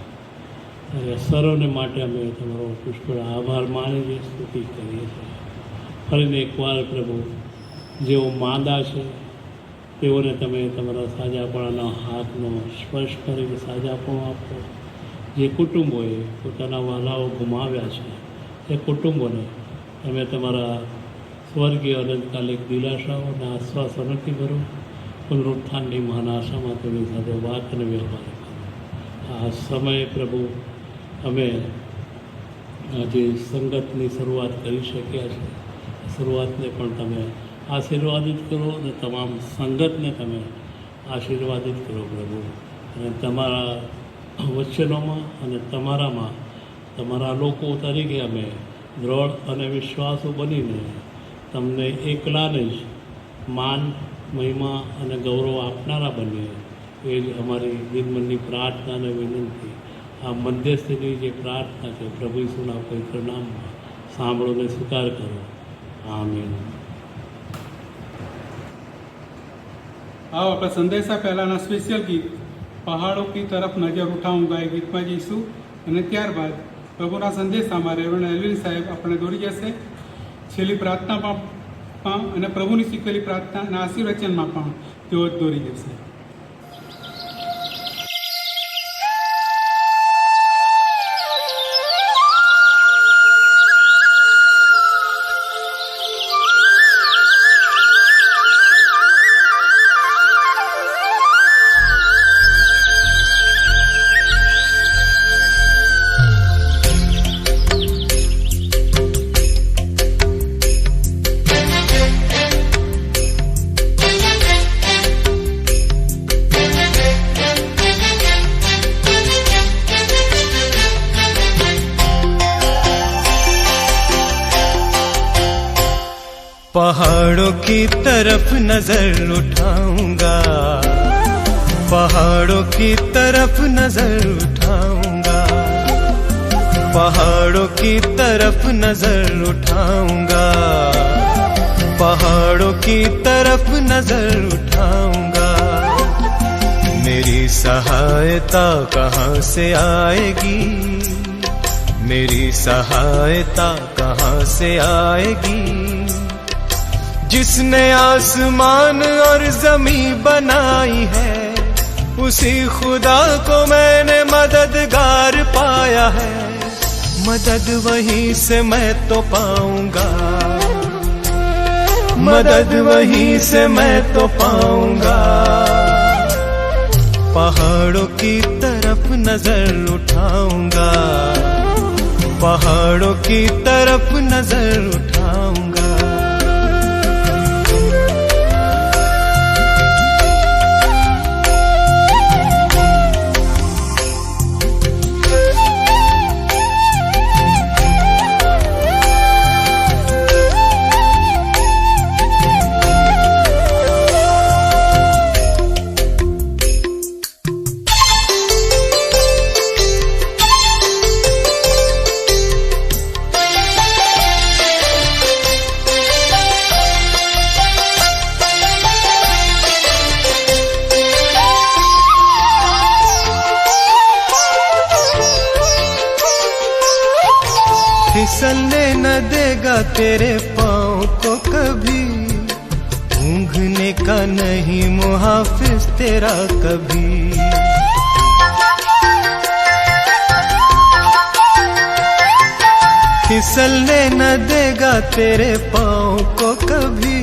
ત્યારે સર્વને માટે અમે તમારો પુષ્કળ આભાર માની છીએ, સ્તુતિ કરીએ છીએ. ફરીને એકવાર પ્રભુ જેઓ માંદા છે તેઓને તમે તમારા સાજાપણાના હાથનો સ્પર્શ કરીને સાજાપણું આપો. જે કુટુંબોએ પોતાના વહાલાઓ ગુમાવ્યા છે તે કુટુંબોને તમે તમારા સ્વર્ગીય અનંતકાલિક દિલાસાઓ અને આશ્વાસનોથી ભરો. પુનરુત્થાનની મહાન આશામાં તેની સાથે વાત અને વ્યવહાર કરો. આ સમયે પ્રભુ અમે જે સંગતની શરૂઆત કરી શક્યા છે, શરૂઆતને પણ તમે આશીર્વાદિત કરો અને તમામ સંગતને તમે આશીર્વાદિત કરો પ્રભુ. અને તમારા વચનોમાં અને તમારામાં તમારા લોકો તરીકે અમે દ્રઢ અને વિશ્વાસુ બનીને તમને એકલાને જ માન, મહિમા અને ગૌરવ આપનારા બનીએ એ જ અમારી દિનમનની પ્રાર્થના અને વિનંતી. આ મધ્યસ્થીની જે પ્રાર્થના છે પ્રભુ ઈસુના પવિત્ર નામમાં સાંભળો ને સ્વીકાર કરો. આમીન. आओ આપણે સંદેશા પહેલાંના સ્પેશિયલ ગીત પહાડો કી તરફ નજર ઉઠાઉંગા એ ગીતમાં જઈશું અને ત્યારબાદ પ્રભુના સંદેશામાં રેવણ એલવિન સાહેબ આપણે દોરી જશે. છેલ્લી પ્રાર્થનામાં પણ અને પ્રભુની શીખેલી પ્રાર્થના અને આશીર્વચનમાં પણ તેઓ જ દોરી જશે. पहाड़ों की तरफ नजर उठाऊंगा, पहाड़ों की तरफ नजर उठाऊंगा, पहाड़ों की तरफ नजर उठाऊंगा, पहाड़ों की तरफ नजर उठाऊंगा। मेरी सहायता कहाँ से आएगी, मेरी सहायता कहाँ से आएगी। जिसने आसमान और जमीन बनाई है, उसी खुदा को मैंने मददगार पाया है। मदद वहीं से मैं तो पाऊंगा, मदद वहीं से मैं तो पाऊंगा। पहाड़ों की तरफ नजर उठाऊंगा, पहाड़ों की तरफ नजर उठाऊंगा। फिसलने न देगा तेरे पाँव को कभी, ऊँघने का नहीं मुहाफिज तेरा कभी। फिसलने न देगा तेरे पाँव को कभी,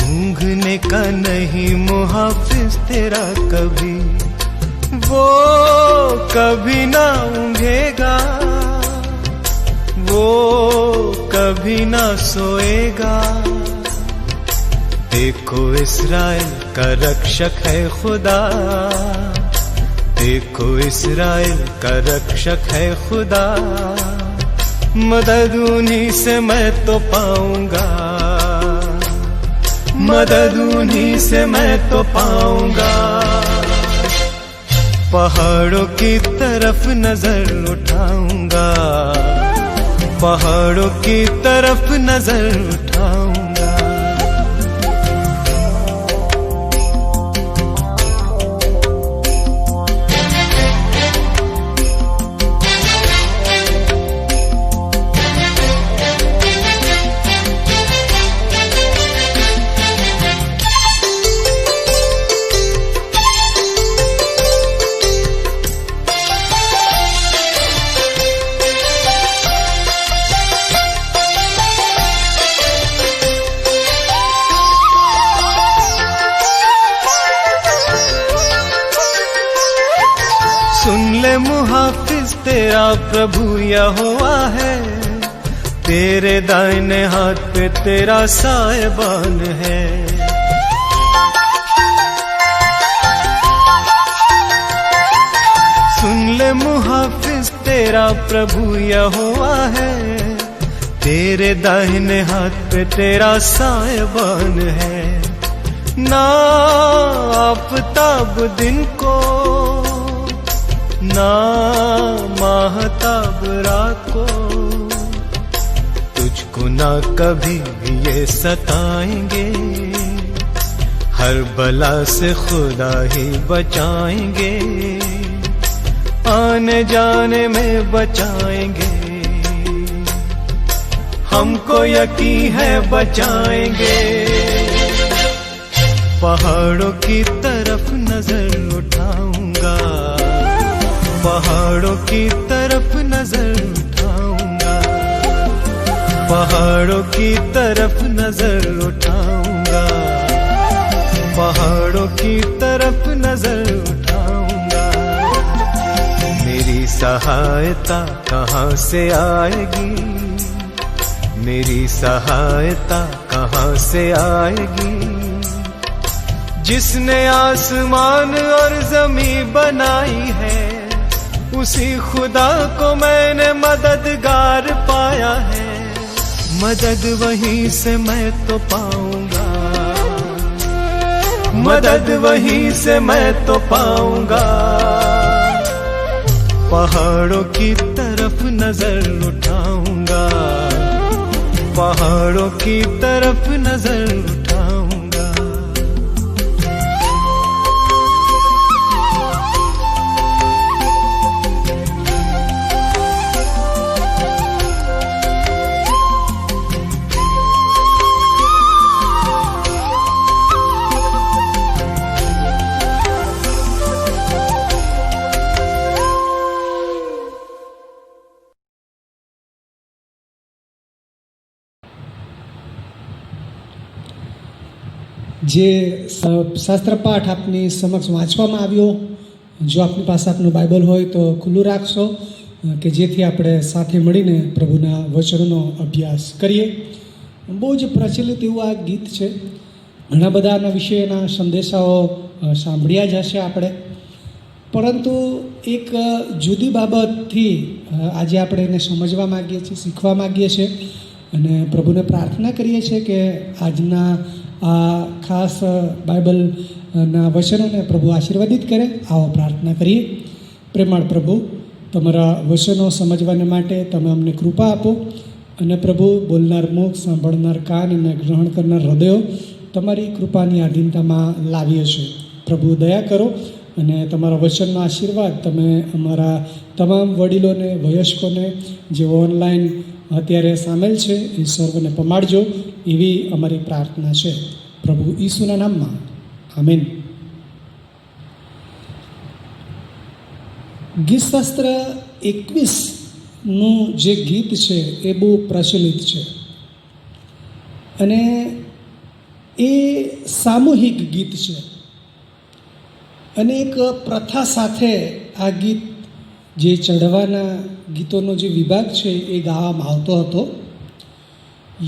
ऊँघने का नहीं मुहाफिज तेरा कभी। वो कभी ना ऊँघेगा, वो कभी ना सोएगा। देखो इस्राएल का रक्षक है खुदा, देखो इस्राएल का रक्षक है खुदा। मदद उन्हीं से मैं तो पाऊंगा, मदद उन्हीं से मैं तो पाऊंगा। पहाड़ों की तरफ नजर उठाऊंगा, पहाड़ों की तरफ नजर उठाऊंगा। सुन ले मुहाफिज तेरा प्रभु यहोवा है, तेरे दाहिने हाथ पे तेरा साहिबान है। सुन ले मुहाफिज तेरा प्रभु यहोवा है, तेरे दाहिने हाथ पे तेरा साहिबान है। ना आफताब दिन को, ना माहताब रात को, तुझको ना कभी भी ये सताएंगे, हर बला से खुदा ही बचाएंगे, आने जाने में बचाएंगे, हमको यकीन है बचाएंगे। पहाड़ों की तरफ नजर उठाऊंगा, पहाड़ों की तरफ नजर उठाऊंगा, पहाड़ों की तरफ नजर उठाऊंगा, पहाड़ों की तरफ नजर उठाऊंगा। मेरी सहायता कहाँ से आएगी, मेरी सहायता कहाँ से आएगी। जिसने आसमान और जमीन बनाई है, उसी खुदा को मैंने मददगार पाया है। मदद वहीं से मैं तो पाऊंगा, मदद वहीं से मैं तो पाऊंगा। पहाड़ों की तरफ नजर उठाऊंगा, पहाड़ों की तरफ नजर उठाऊंगा। જે શાસ્ત્ર પાઠ આપની સમક્ષ વાંચવામાં આવ્યો, જો આપની પાસે આપનું બાઇબલ હોય તો ખુલ્લું રાખશો કે જેથી આપણે સાથે મળીને પ્રભુના વચનનો અભ્યાસ કરીએ. બહુ જ પ્રચલિત એવું આ ગીત છે. ઘણા બધા આના વિશેના સંદેશાઓ સાંભળ્યા જ હશે આપણે, પરંતુ એક જુદી બાબતથી આજે આપણે એને સમજવા માગીએ છીએ, શીખવા માગીએ છીએ અને પ્રભુને પ્રાર્થના કરીએ છીએ કે આજના આ ખાસ બાઇબલના વચનોને પ્રભુ આશીર્વાદિત કરે. આવો પ્રાર્થના કરીએ. પ્રેમાળ પ્રભુ, તમારા વચનો સમજવાને માટે તમે અમને કૃપા આપો અને પ્રભુ બોલનાર મુખ, સાંભળનાર કાન અને ગ્રહણ કરનાર હૃદયો તમારી કૃપાની આધીનતામાં લાવીએ છીએ. પ્રભુ દયા કરો અને તમારા વચનનો આશીર્વાદ તમે અમારા તમામ વડીલોને, વયસ્કોને, જેઓ ઓનલાઈન અત્યારે સામેલ છે, એ સર્વને પમાડજો, એવી અમારી પ્રાર્થના છે પ્રભુ ઈસુના નામમાં. આમીન. ગીતશાસ્ત્ર 21નું જે ગીત છે એ બહુ પ્રચલિત છે અને એ સામૂહિક ગીત છે અને એક પ્રથા સાથે આ ગીત, જે ચઢવાના ગીતોનો જે વિભાગ છે એ ગાવામાં આવતો હતો.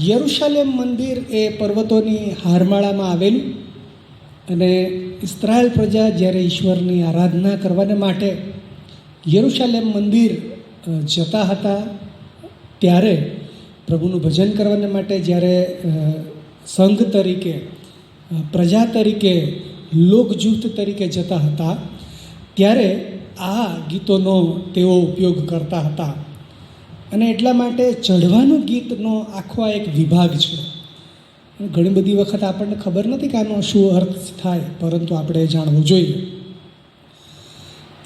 યરુશાલેમ મંદિર એ પર્વતોની હારમાળામાં આવેલું અને ઇસ્રાયેલ પ્રજા જ્યારે ઈશ્વરની આરાધના કરવાને માટે યરુશાલેમ મંદિર જતા હતા, ત્યારે પ્રભુનું ભજન કરવાને માટે જ્યારે સંઘ તરીકે, પ્રજા તરીકે, લોકજૂથ તરીકે જતા હતા, ત્યારે આ ગીતોનો તેઓ ઉપયોગ કરતા હતા. અને એટલા માટે ચઢવાનું ગીતનો આખો એક વિભાગ છે. ઘણી બધી વખત આપણને ખબર નથી કે આનો શું અર્થ થાય, પરંતુ આપણે જાણવું જોઈએ.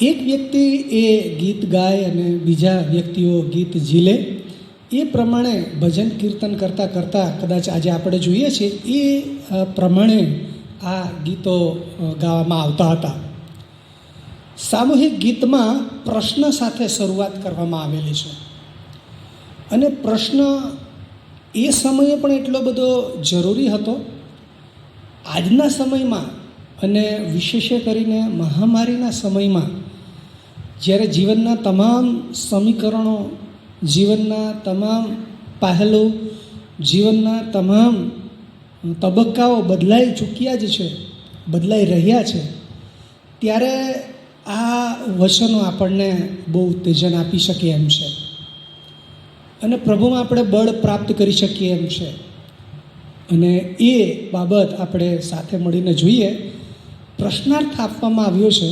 એક વ્યક્તિ એ ગીત ગાય અને બીજા વ્યક્તિઓ ગીત ઝીલે, એ પ્રમાણે ભજન કીર્તન કરતાં કરતાં કદાચ આજે આપણે જોઈએ છીએ એ પ્રમાણે આ ગીતો ગાવામાં આવતા હતા. સામૂહિક ગીતમાં પ્રશ્ન સાથે શરૂઆત કરવામાં આવેલી છે અને પ્રશ્ન એ સમયે પણ એટલો બધો જરૂરી હતો. આજના સમયમાં અને વિશેષ કરીને મહામારીના સમયમાં, જ્યારે જીવનના તમામ સમીકરણો, જીવનના તમામ પહેલું જીવનના તમામ તબક્કાઓ બદલાઈ ચૂક્યા જ છે, બદલાઈ રહ્યા છે, ત્યારે આ વચનો આપણને બહુ ઉત્તેજન આપી શકે એમ છે અને પ્રભુમાં આપણે બળ પ્રાપ્ત કરી શકીએ એમ છે. અને એ બાબત આપણે સાથે મળીને જોઈએ. પ્રશ્નાર્થ આપવામાં આવ્યો છે,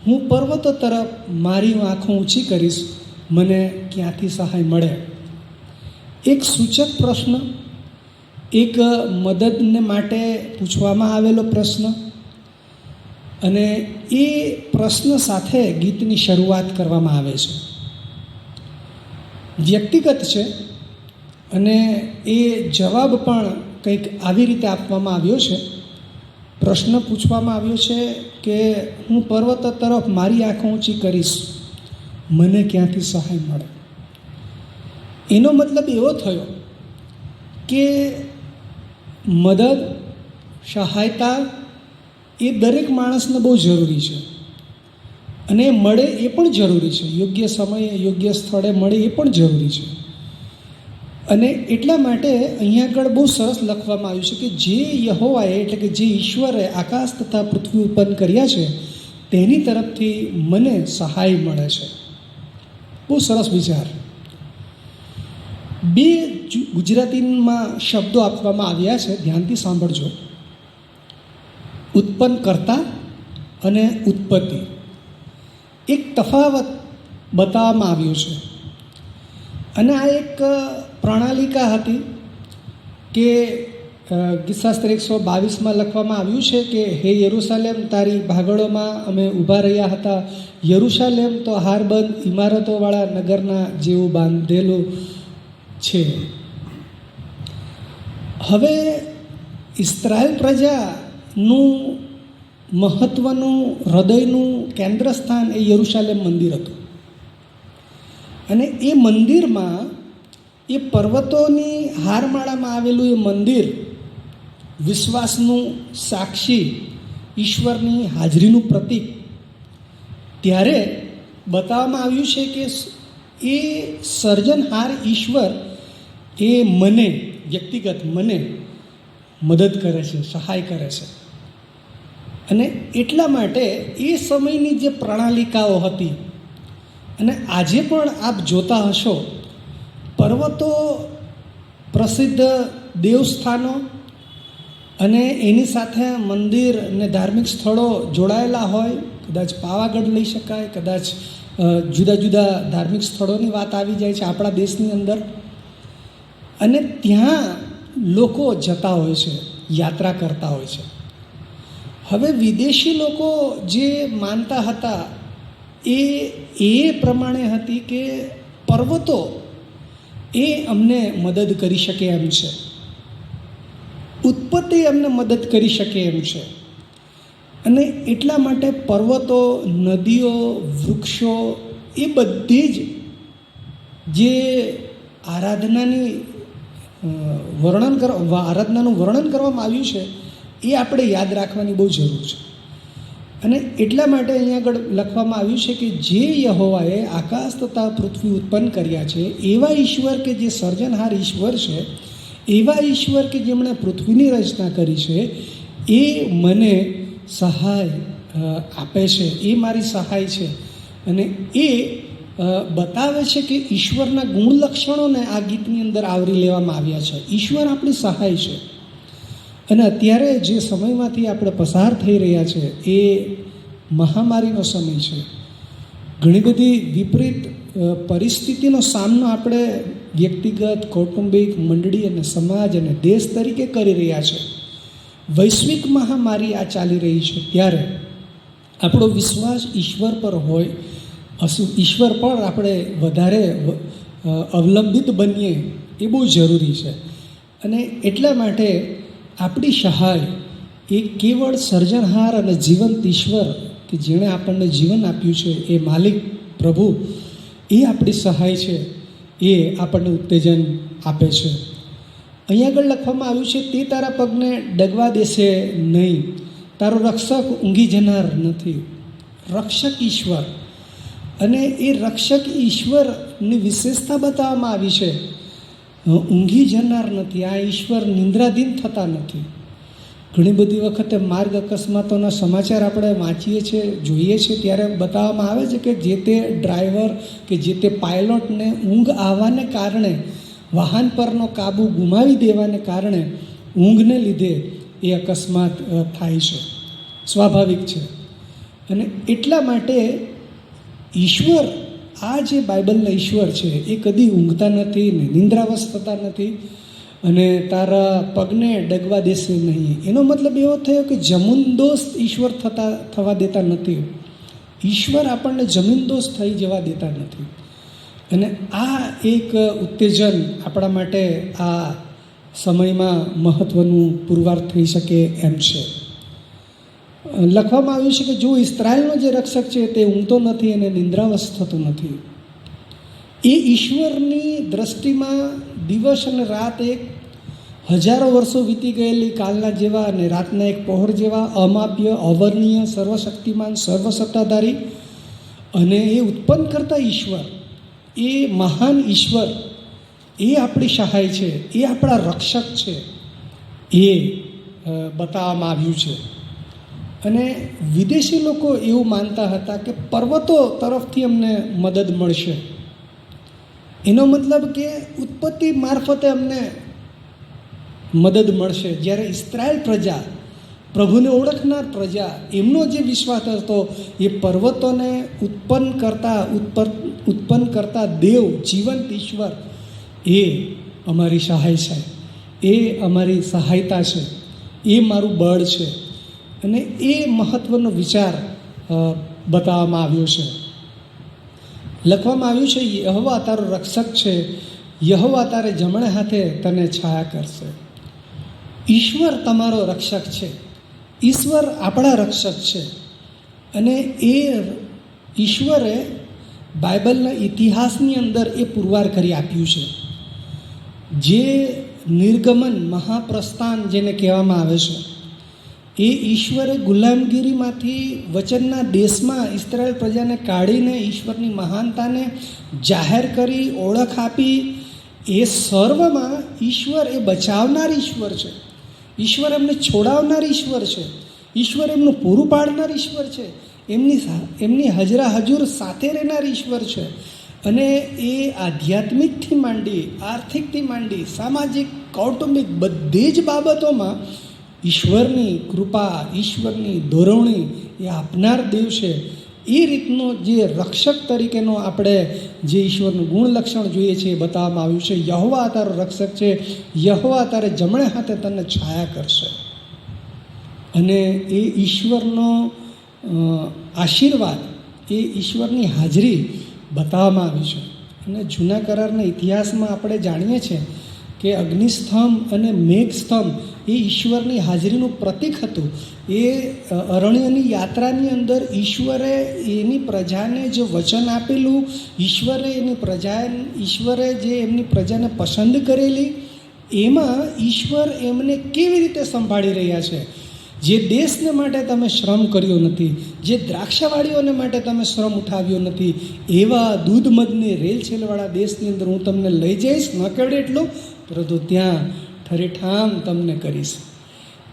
હું પર્વતો તરફ મારી આંખો ઊંચી કરીશ, મને ક્યાંથી સહાય મળે. એક સૂચક પ્રશ્ન, એક મદદને માટે પૂછવામાં આવેલો પ્રશ્ન, અને એ પ્રશ્ન સાથે ગીતની શરૂઆત કરવામાં આવે છે. વ્યક્તિગત છે અને એ જવાબ પણ કંઈક આવી રીતે આપવામાં આવ્યો છે. પ્રશ્ન પૂછવામાં આવ્યો છે કે હું પર્વતો તરફ મારી આંખો ઊંચી કરીશ, મને ક્યાંથી સહાય મળે. એનો મતલબ એવો થયો કે મદદ, સહાયતા એ દરેક માણસને બહુ જરૂરી છે અને મળે એ પણ જરૂરી છે. યોગ્ય સમયે યોગ્ય સ્થળે મળે એ પણ જરૂરી છે. અને એટલા માટે અહીંયા આગળ બહુ સરસ લખવામાં આવ્યું છે કે જે યહોવાએ એટલે કે જે ઈશ્વરે આકાશ તથા પૃથ્વી ઉત્પન્ન કર્યા છે તેની તરફથી મને સહાય મળે છે. બહુ સરસ વિચાર. બે ગુજરાતીમાં શબ્દો આપવામાં આવ્યા છે, ધ્યાનથી સાંભળજો. ઉત્પન્ન કરતા અને ઉત્પત્તિ. એક તફાવત બતાવવામાં આવ્યો છે અને આ એક પ્રણાલિકા હતી કે ગીતશાસ્ત્ર 122 લખવામાં આવ્યું છે કે હે યરુશાલેમ, તારી ભાગળોમાં અમે ઊભા રહ્યા હતા. યરુશાલેમ તો હારબંધ ઇમારતોવાળા નગરના જેવું બાંધેલું છે. હવે ઇસ્રાયેલ પ્રજાનું મહત્ત્વનું હૃદયનું કેન્દ્ર સ્થાન એ યરુશાલેમ મંદિર હતું અને એ મંદિરમાં એ પર્વતોની હારમાળામાં આવેલું એ મંદિર વિશ્વાસનું સાક્ષી, ઈશ્વરની હાજરીનું પ્રતીક. ત્યારે બતાવવામાં આવ્યું છે કે એ સર્જનહાર ઈશ્વર એ મને, વ્યક્તિગત મને મદદ કરે છે, સહાય કરે છે. અને એટલા માટે એ સમયની જે પ્રણાલિકાઓ હતી અને આજે પણ આપ જોતા હશો, પર્વતો પ્રસિદ્ધ દેવસ્થાનો અને એની સાથે મંદિર અને ધાર્મિક સ્થળો જોડાયેલા હોય. કદાચ પાવાગઢ લઈ શકાય, કદાચ જુદા જુદા ધાર્મિક સ્થળોની વાત આવી જાય છે આપણા દેશની અંદર, અને ત્યાં લોકો જતા હોય છે, યાત્રા કરતા હોય છે. હવે વિદેશી લોકો જે માનતા હતા એ પ્રમાણે હતી કે પર્વતો એ અમને મદદ કરી શકે એમ છે, ઉત્પત્તિ અમને મદદ કરી શકે એમ છે. અને એટલા માટે પર્વતો, નદીઓ, વૃક્ષો એ બધી જ જે આરાધનાનું વર્ણન કરવામાં આવ્યું છે એ આપણે યાદ રાખવાની બહુ જરૂર છે. અને એટલા માટે અહીંયા આગળ લખવામાં આવ્યું છે કે જે યહોવાએ આકાશ તથા પૃથ્વી ઉત્પન્ન કર્યા છે એવા ઈશ્વર કે જે સર્જનહાર ઈશ્વર છે, એવા ઈશ્વર કે જેમણે પૃથ્વીની રચના કરી છે, એ મને સહાય આપે છે, એ મારી સહાય છે. અને એ બતાવે છે કે ઈશ્વરના ગુણ લક્ષણોને આ ગીતની અંદર આવરી લેવામાં આવ્યા છે. ઈશ્વર આપણી સહાય છે. અને અત્યારે જે સમયમાંથી આપણે પસાર થઈ રહ્યા છે એ મહામારીનો સમય છે. ઘણી બધી વિપરીત પરિસ્થિતિનો સામનો આપણે વ્યક્તિગત, કૌટુંબિક, મંડળી અને સમાજ અને દેશ તરીકે કરી રહ્યા છે. વૈશ્વિક મહામારી આ ચાલી રહી છે, ત્યારે આપણો વિશ્વાસ ઈશ્વર પર હોય, ઈશ્વર પર આપણે વધારે અવલંબિત બનીએ એ બહુ જરૂરી છે. અને એટલા માટે આપણી સહાય એ કેવળ સર્જનહાર અને જીવંત ઈશ્વર કે જેણે આપણને જીવન આપ્યું છે, એ માલિક પ્રભુ, એ આપણી સહાય છે, એ આપણને ઉત્તેજન આપે છે. અહીંયા આગળ લખવામાં આવ્યું છે, તે તારા પગને ડગવા દેશે નહીં, તારો રક્ષક ઊંઘી જનાર નથી. રક્ષક ઈશ્વર, અને એ રક્ષક ઈશ્વરની વિશેષતા બતાવવામાં આવી છે ઊંઘી જનાર નથી. આ ઈશ્વર નિંદ્રાધીન થતા નથી. ઘણી બધી વખતે માર્ગ અકસ્માતોના સમાચાર આપણે વાંચીએ છીએ, જોઈએ છીએ, ત્યારે બતાવવામાં આવે છે કે જે તે ડ્રાઈવર કે જે તે પાયલોટને ઊંઘ આવવાને કારણે, વાહન પરનો કાબુ ગુમાવી દેવાને કારણે ઊંઘને લીધે એ અકસ્માત થાય છે. સ્વાભાવિક છે. અને એટલા માટે ઈશ્વર, આ જે બાઇબલના ઈશ્વર છે એ કદી ઊંઘતા નથી ને નિંદ્રાવશ થતા નથી અને તારા પગને ડગવા દેશે નહીં. એનો મતલબ એવો થયો કે જમીનદોસ્ત ઈશ્વર થવા દેતા નથી. ઈશ્વર આપણને જમીનદોસ્ત થઈ જવા દેતા નથી. અને આ એક ઉત્તેજન આપણા માટે આ સમયમાં મહત્ત્વનું પુરવાર થઈ શકે એમ છે. લખવામાં આવ્યું છે કે જો ઇસ્રાયેલનો જે રક્ષક છે તે ઊંઘતો નથી અને નિંદ્રાવશ થતો નથી. એ ઈશ્વરની દ્રષ્ટિમાં દિવસ અને રાત એક હજારો વર્ષો વીતી ગયેલી કાલના જેવા અને રાતના એક પહોર જેવા અમાપ્ય, અવર્ણનીય, સર્વશક્તિમાન, સર્વસત્તાધારી અને એ ઉત્પન્ન કરતા ઈશ્વર, એ મહાન ઈશ્વર, એ આપણી સહાય છે, એ આપણા રક્ષક છે, એ બતાવવામાં આવ્યું છે. અને વિદેશી લોકો એવું માનતા હતા કે પર્વતો તરફથી અમને મદદ મળશે. એનો મતલબ કે ઉત્પત્તિ મારફતે અમને મદદ મળશે. જ્યારે ઇસ્રાયેલ પ્રજા, પ્રભુને ઓળખનાર પ્રજા, એમનો જે વિશ્વાસ હતો એ પર્વતોને ઉત્પન્ન કરતા દેવ, જીવંત ઈશ્વર, એ અમારી સહાય છે, એ અમારી સહાયતા છે, એ મારું બળ છે. અને એ મહત્ત્વનો વિચાર બતાવવામાં આવ્યો છે. લખવામાં આવ્યું છે યહોવા તારો રક્ષક છે, યહોવા તારે જમણે હાથે તને છાયા કરશે. ઈશ્વર તમારો રક્ષક છે, ઈશ્વર આપણા રક્ષક છે. અને એ ઈશ્વરે બાઇબલના ઇતિહાસની અંદર એ પુરવાર કરી આપ્યું છે. જે નિર્ગમન, મહાપ્રસ્થાન જેને કહેવામાં આવે છે, એ ઈશ્વરે ગુલામગીરીમાંથી વચનના દેશમાં ઇસ્રાયેલ પ્રજાને કાઢીને ઈશ્વરની મહાનતાને જાહેર કરી, ઓળખ આપી. એ સર્વમાં ઈશ્વર એ બચાવનાર ઈશ્વર છે, ઈશ્વર એમને છોડાવનાર ઈશ્વર છે, ઈશ્વર એમનું પૂરું પાડનાર ઈશ્વર છે, એમની હજરા હજુર સાથે રહેનાર ઈશ્વર છે. અને એ આધ્યાત્મિકથી માંડી, આર્થિકથી માંડી, સામાજિક, કૌટુંબિક બધી જ બાબતોમાં ઈશ્વરની કૃપા, ઈશ્વરની દોરવણી એ આપનાર દેવ છે. એ રીતનો જે રક્ષક તરીકેનો આપણે જે ઈશ્વરનું ગુણ લક્ષણ જોઈએ છે એ બતાવવામાં આવ્યું છે. યહોવા તારો રક્ષક છે, યહોવા તારે જમણે હાથે તને છાયા કરશે. અને એ ઈશ્વરનો આશીર્વાદ, એ ઈશ્વરની હાજરી બતાવવામાં આવી છે. અને જૂના કરારના ઇતિહાસમાં આપણે જાણીએ છીએ કે અગ્નિસ્તંભ અને મેઘસ્તંભ એ ઈશ્વરની હાજરીનું પ્રતીક હતું. એ અરણ્યની યાત્રાની અંદર ઈશ્વરે એની પ્રજાને જે વચન આપેલું, ઈશ્વરે જે એમની પ્રજાને પસંદ કરેલી, એમાં ઈશ્વર એમને કેવી રીતે સંભાળી રહ્યા છે. જે દેશને માટે તમે શ્રમ કર્યો નથી, જે દ્રાક્ષાવાળીઓને માટે તમે શ્રમ ઉઠાવ્યો નથી, એવા દૂધ મધની રેલછેલવાળા દેશની અંદર હું તમને લઈ જઈશ, ન કેવડે એટલું, પરંતુ ત્યાં ઠરેઠામ તમને કરીશ.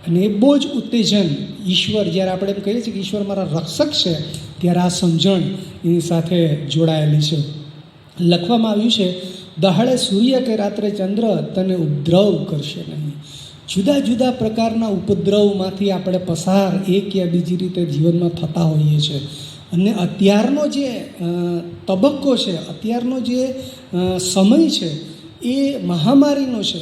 અને એ બહુ જ ઉત્તેજન ઈશ્વર, જ્યારે આપણે એમ કહીએ છીએ કે ઈશ્વર મારા રક્ષક છે, ત્યારે આ સમજણ એની સાથે જોડાયેલી છે. લખવામાં આવ્યું છે દહાડે સૂર્ય કે રાત્રે ચંદ્ર તને ઉપદ્રવ કરશે નહીં. જુદા જુદા પ્રકારના ઉપદ્રવમાંથી આપણે પસાર એક યા બીજી રીતે જીવનમાં થતા હોઈએ છીએ. અને અત્યારનો જે તબક્કો છે, અત્યારનો જે સમય છે, એ મહામારીનો છે.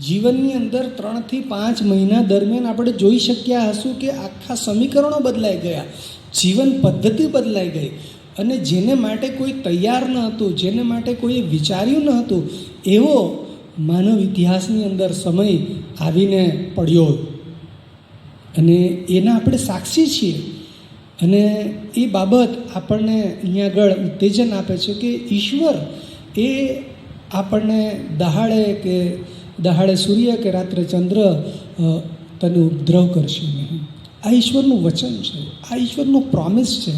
જીવનની અંદર 3 થી 5 મહિના દરમિયાન આપણે જોઈ શક્યા હશું કે આખા સમીકરણો બદલાઈ ગયા, જીવન પદ્ધતિ બદલાઈ ગઈ. અને જેને માટે કોઈ તૈયાર ન હતું, જેને માટે કોઈ વિચાર્યું ન હતું, એવો માનવ ઇતિહાસની અંદર સમય આવીને પડ્યો. અને એના આપણે સાક્ષી છીએ. અને એ બાબત આપણને અહીંયા આગળ ઉત્તેજન આપે છે કે ઈશ્વર એ આપણને દહાડે સૂર્ય કે રાત્રે ચંદ્ર તને ઉપદ્રવ કરશે નહીં. આ ઈશ્વરનું વચન છે, આ ઈશ્વરનું પ્રોમિસ છે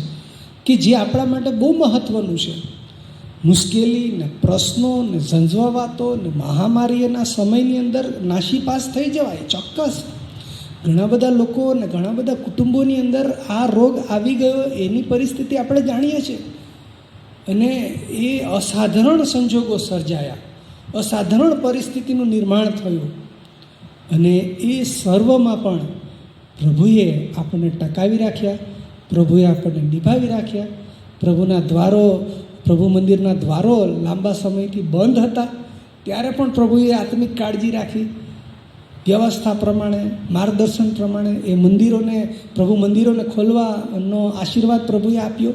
કે જે આપણા માટે બહુ મહત્ત્વનું છે. મુશ્કેલી ને પ્રશ્નો ને ઝંઝવાતો ને મહામારીના સમયની અંદર નાસીપાસ થઈ જવાય. ચોક્કસ ઘણા બધા લોકો અને ઘણા બધા કુટુંબોની અંદર આ રોગ આવી ગયો એની પરિસ્થિતિ આપણે જાણીએ છીએ. અને એ અસાધારણ સંજોગો સર્જાયા, અસાધારણ પરિસ્થિતિનું નિર્માણ થયું. અને એ સર્વમાં પણ પ્રભુએ આપણને ટકાવી રાખ્યા, પ્રભુએ આપણને નિભાવી રાખ્યા. પ્રભુના દ્વારો, પ્રભુ મંદિરના દ્વારો લાંબા સમયથી બંધ હતા, ત્યારે પણ પ્રભુએ આત્મિક કાળજી રાખી. વ્યવસ્થા પ્રમાણે, માર્ગદર્શન પ્રમાણે એ મંદિરોને, પ્રભુ મંદિરોને ખોલવાનો આશીર્વાદ પ્રભુએ આપ્યો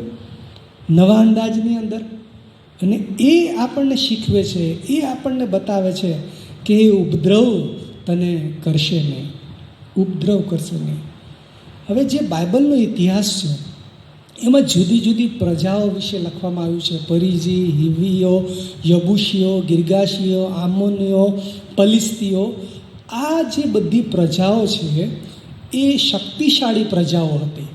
નવા અંદાજની અંદર. અને એ આપણને શીખવે છે, એ આપણને બતાવે છે કે એ ઉપદ્રવ તને કરશે નહીં, ઉપદ્રવ કરશે નહીં. હવે જે બાઇબલનો ઇતિહાસ છે એમાં જુદી જુદી પ્રજાઓ વિશે લખવામાં આવ્યું છે. પરિજી, હિવીઓ, યબુશીઓ, ગિરગાશીઓ, આમોનીઓ, પલિસ્તીઓ. આ જે બધી પ્રજાઓ છે એ શક્તિશાળી પ્રજાઓ હતી.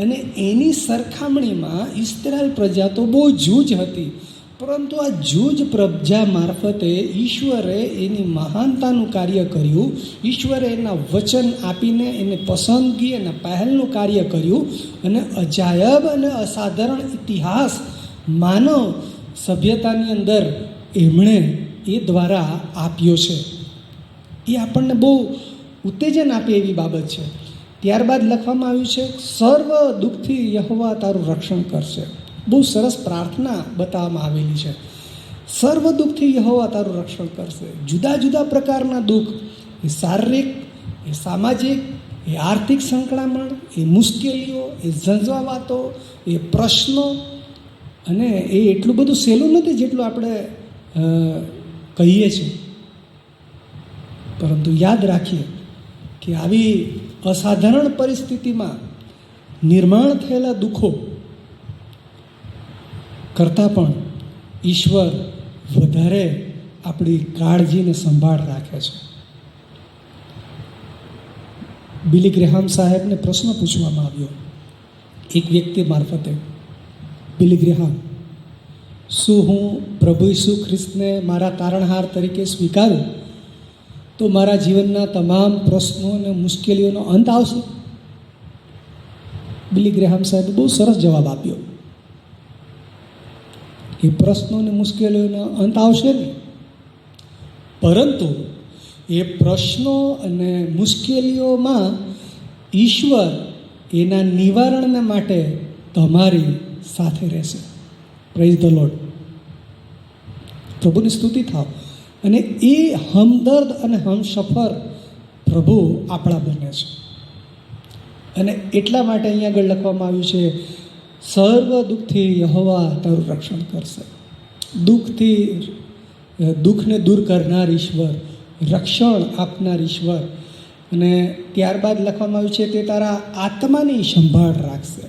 અને એની સરખામણીમાં ઇસ્રાયેલ પ્રજા તો બહુ જૂજ હતી. પરંતુ આ જૂજ પ્રજા મારફતે ઈશ્વરે એની મહાનતાનું કાર્ય કર્યું. ઈશ્વરે એના વચન આપીને એને પસંદગી અને પહેલનું કાર્ય કર્યું. અને અજાયબ અને અસાધારણ ઇતિહાસ માનવ સભ્યતાની અંદર એમણે એ દ્વારા આપ્યો છે. એ આપણને બહુ ઉત્તેજન આપે એવી બાબત છે. ત્યારબાદ લખવામાં આવ્યું છે, સર્વ દુઃખથી યહોવા તારું રક્ષણ કરશે. બહુ સરસ પ્રાર્થના બતાવવામાં આવેલી છે. સર્વ દુઃખથી યહોવા તારું રક્ષણ કરશે. જુદા જુદા પ્રકારના દુઃખ, એ શારીરિક, એ સામાજિક, એ આર્થિક સંકળામણ, એ મુશ્કેલીઓ, એ ઝંઝવાતો, એ પ્રશ્નો. અને એ એટલું બધું સહેલું નથી જેટલું આપણે કહીએ છીએ. પરંતુ યાદ રાખીએ કે આવી અસાધારણ પરિસ્થિતિમાં નિર્માણ થયેલા દુઃખો કરતાં પણ ઈશ્વર વધારે આપણી કાળજીને સંભાળ રાખે છે. બિલી ગ્રેહામ સાહેબને પ્રશ્ન પૂછવામાં આવ્યો એક વ્યક્તિ મારફતે, બિલી ગ્રેહામ, શું હું પ્રભુ ઈસુ ખ્રિસ્તને મારા તારણહાર તરીકે સ્વીકારું તો મારા જીવનના તમામ પ્રશ્નો અને મુશ્કેલીઓનો અંત આવશે? બિલી ગ્રેહામ સાહેબે બહુ સરસ જવાબ આપ્યો. એ પ્રશ્નો અને મુશ્કેલીઓનો અંત આવશે નહીં, પરંતુ એ પ્રશ્નો અને મુશ્કેલીઓમાં ઈશ્વર એના નિવારણને માટે તમારી સાથે રહેશે. Praise the lord. પ્રભુની સ્તુતિ થાવ. અને એ હમદર્દ અને હમસફર પ્રભુ આપણા બને છે. અને એટલા માટે અહીંયા આગળ લખવામાં આવ્યું છે, સર્વ દુઃખથી યહોવા તારું રક્ષણ કરશે. દુઃખને દૂર કરનાર ઈશ્વર, રક્ષણ આપનાર ઈશ્વર. અને ત્યારબાદ લખવામાં આવ્યું છે, તે તારા આત્માની સંભાળ રાખશે.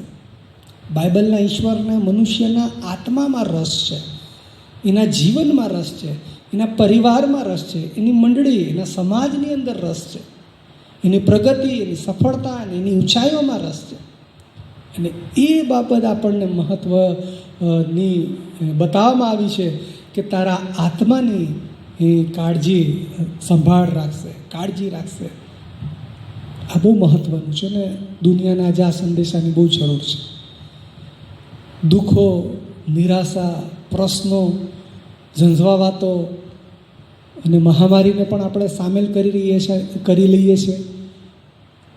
બાઇબલના ઈશ્વરને મનુષ્યના આત્મામાં રસ છે, એના જીવનમાં રસ છે, એના પરિવારમાં રસ છે, એની મંડળી, એના સમાજની અંદર રસ છે, એની પ્રગતિ, એની સફળતા અને એની ઊંચાઈઓમાં રસ છે. અને એ બાબત આપણને મહત્ત્વની બતાવવામાં આવી છે કે તારા આત્માની એ કાળજી સંભાળ રાખશે, કાળજી રાખશે. આ બહુ મહત્ત્વનું છે ને દુનિયાના આજે આ સંદેશાની બહુ જરૂર છે. દુઃખો, નિરાશા, પ્રશ્નો, ઝંઝવાતો અને મહામારીને પણ આપણે સામેલ કરી લઈએ છીએ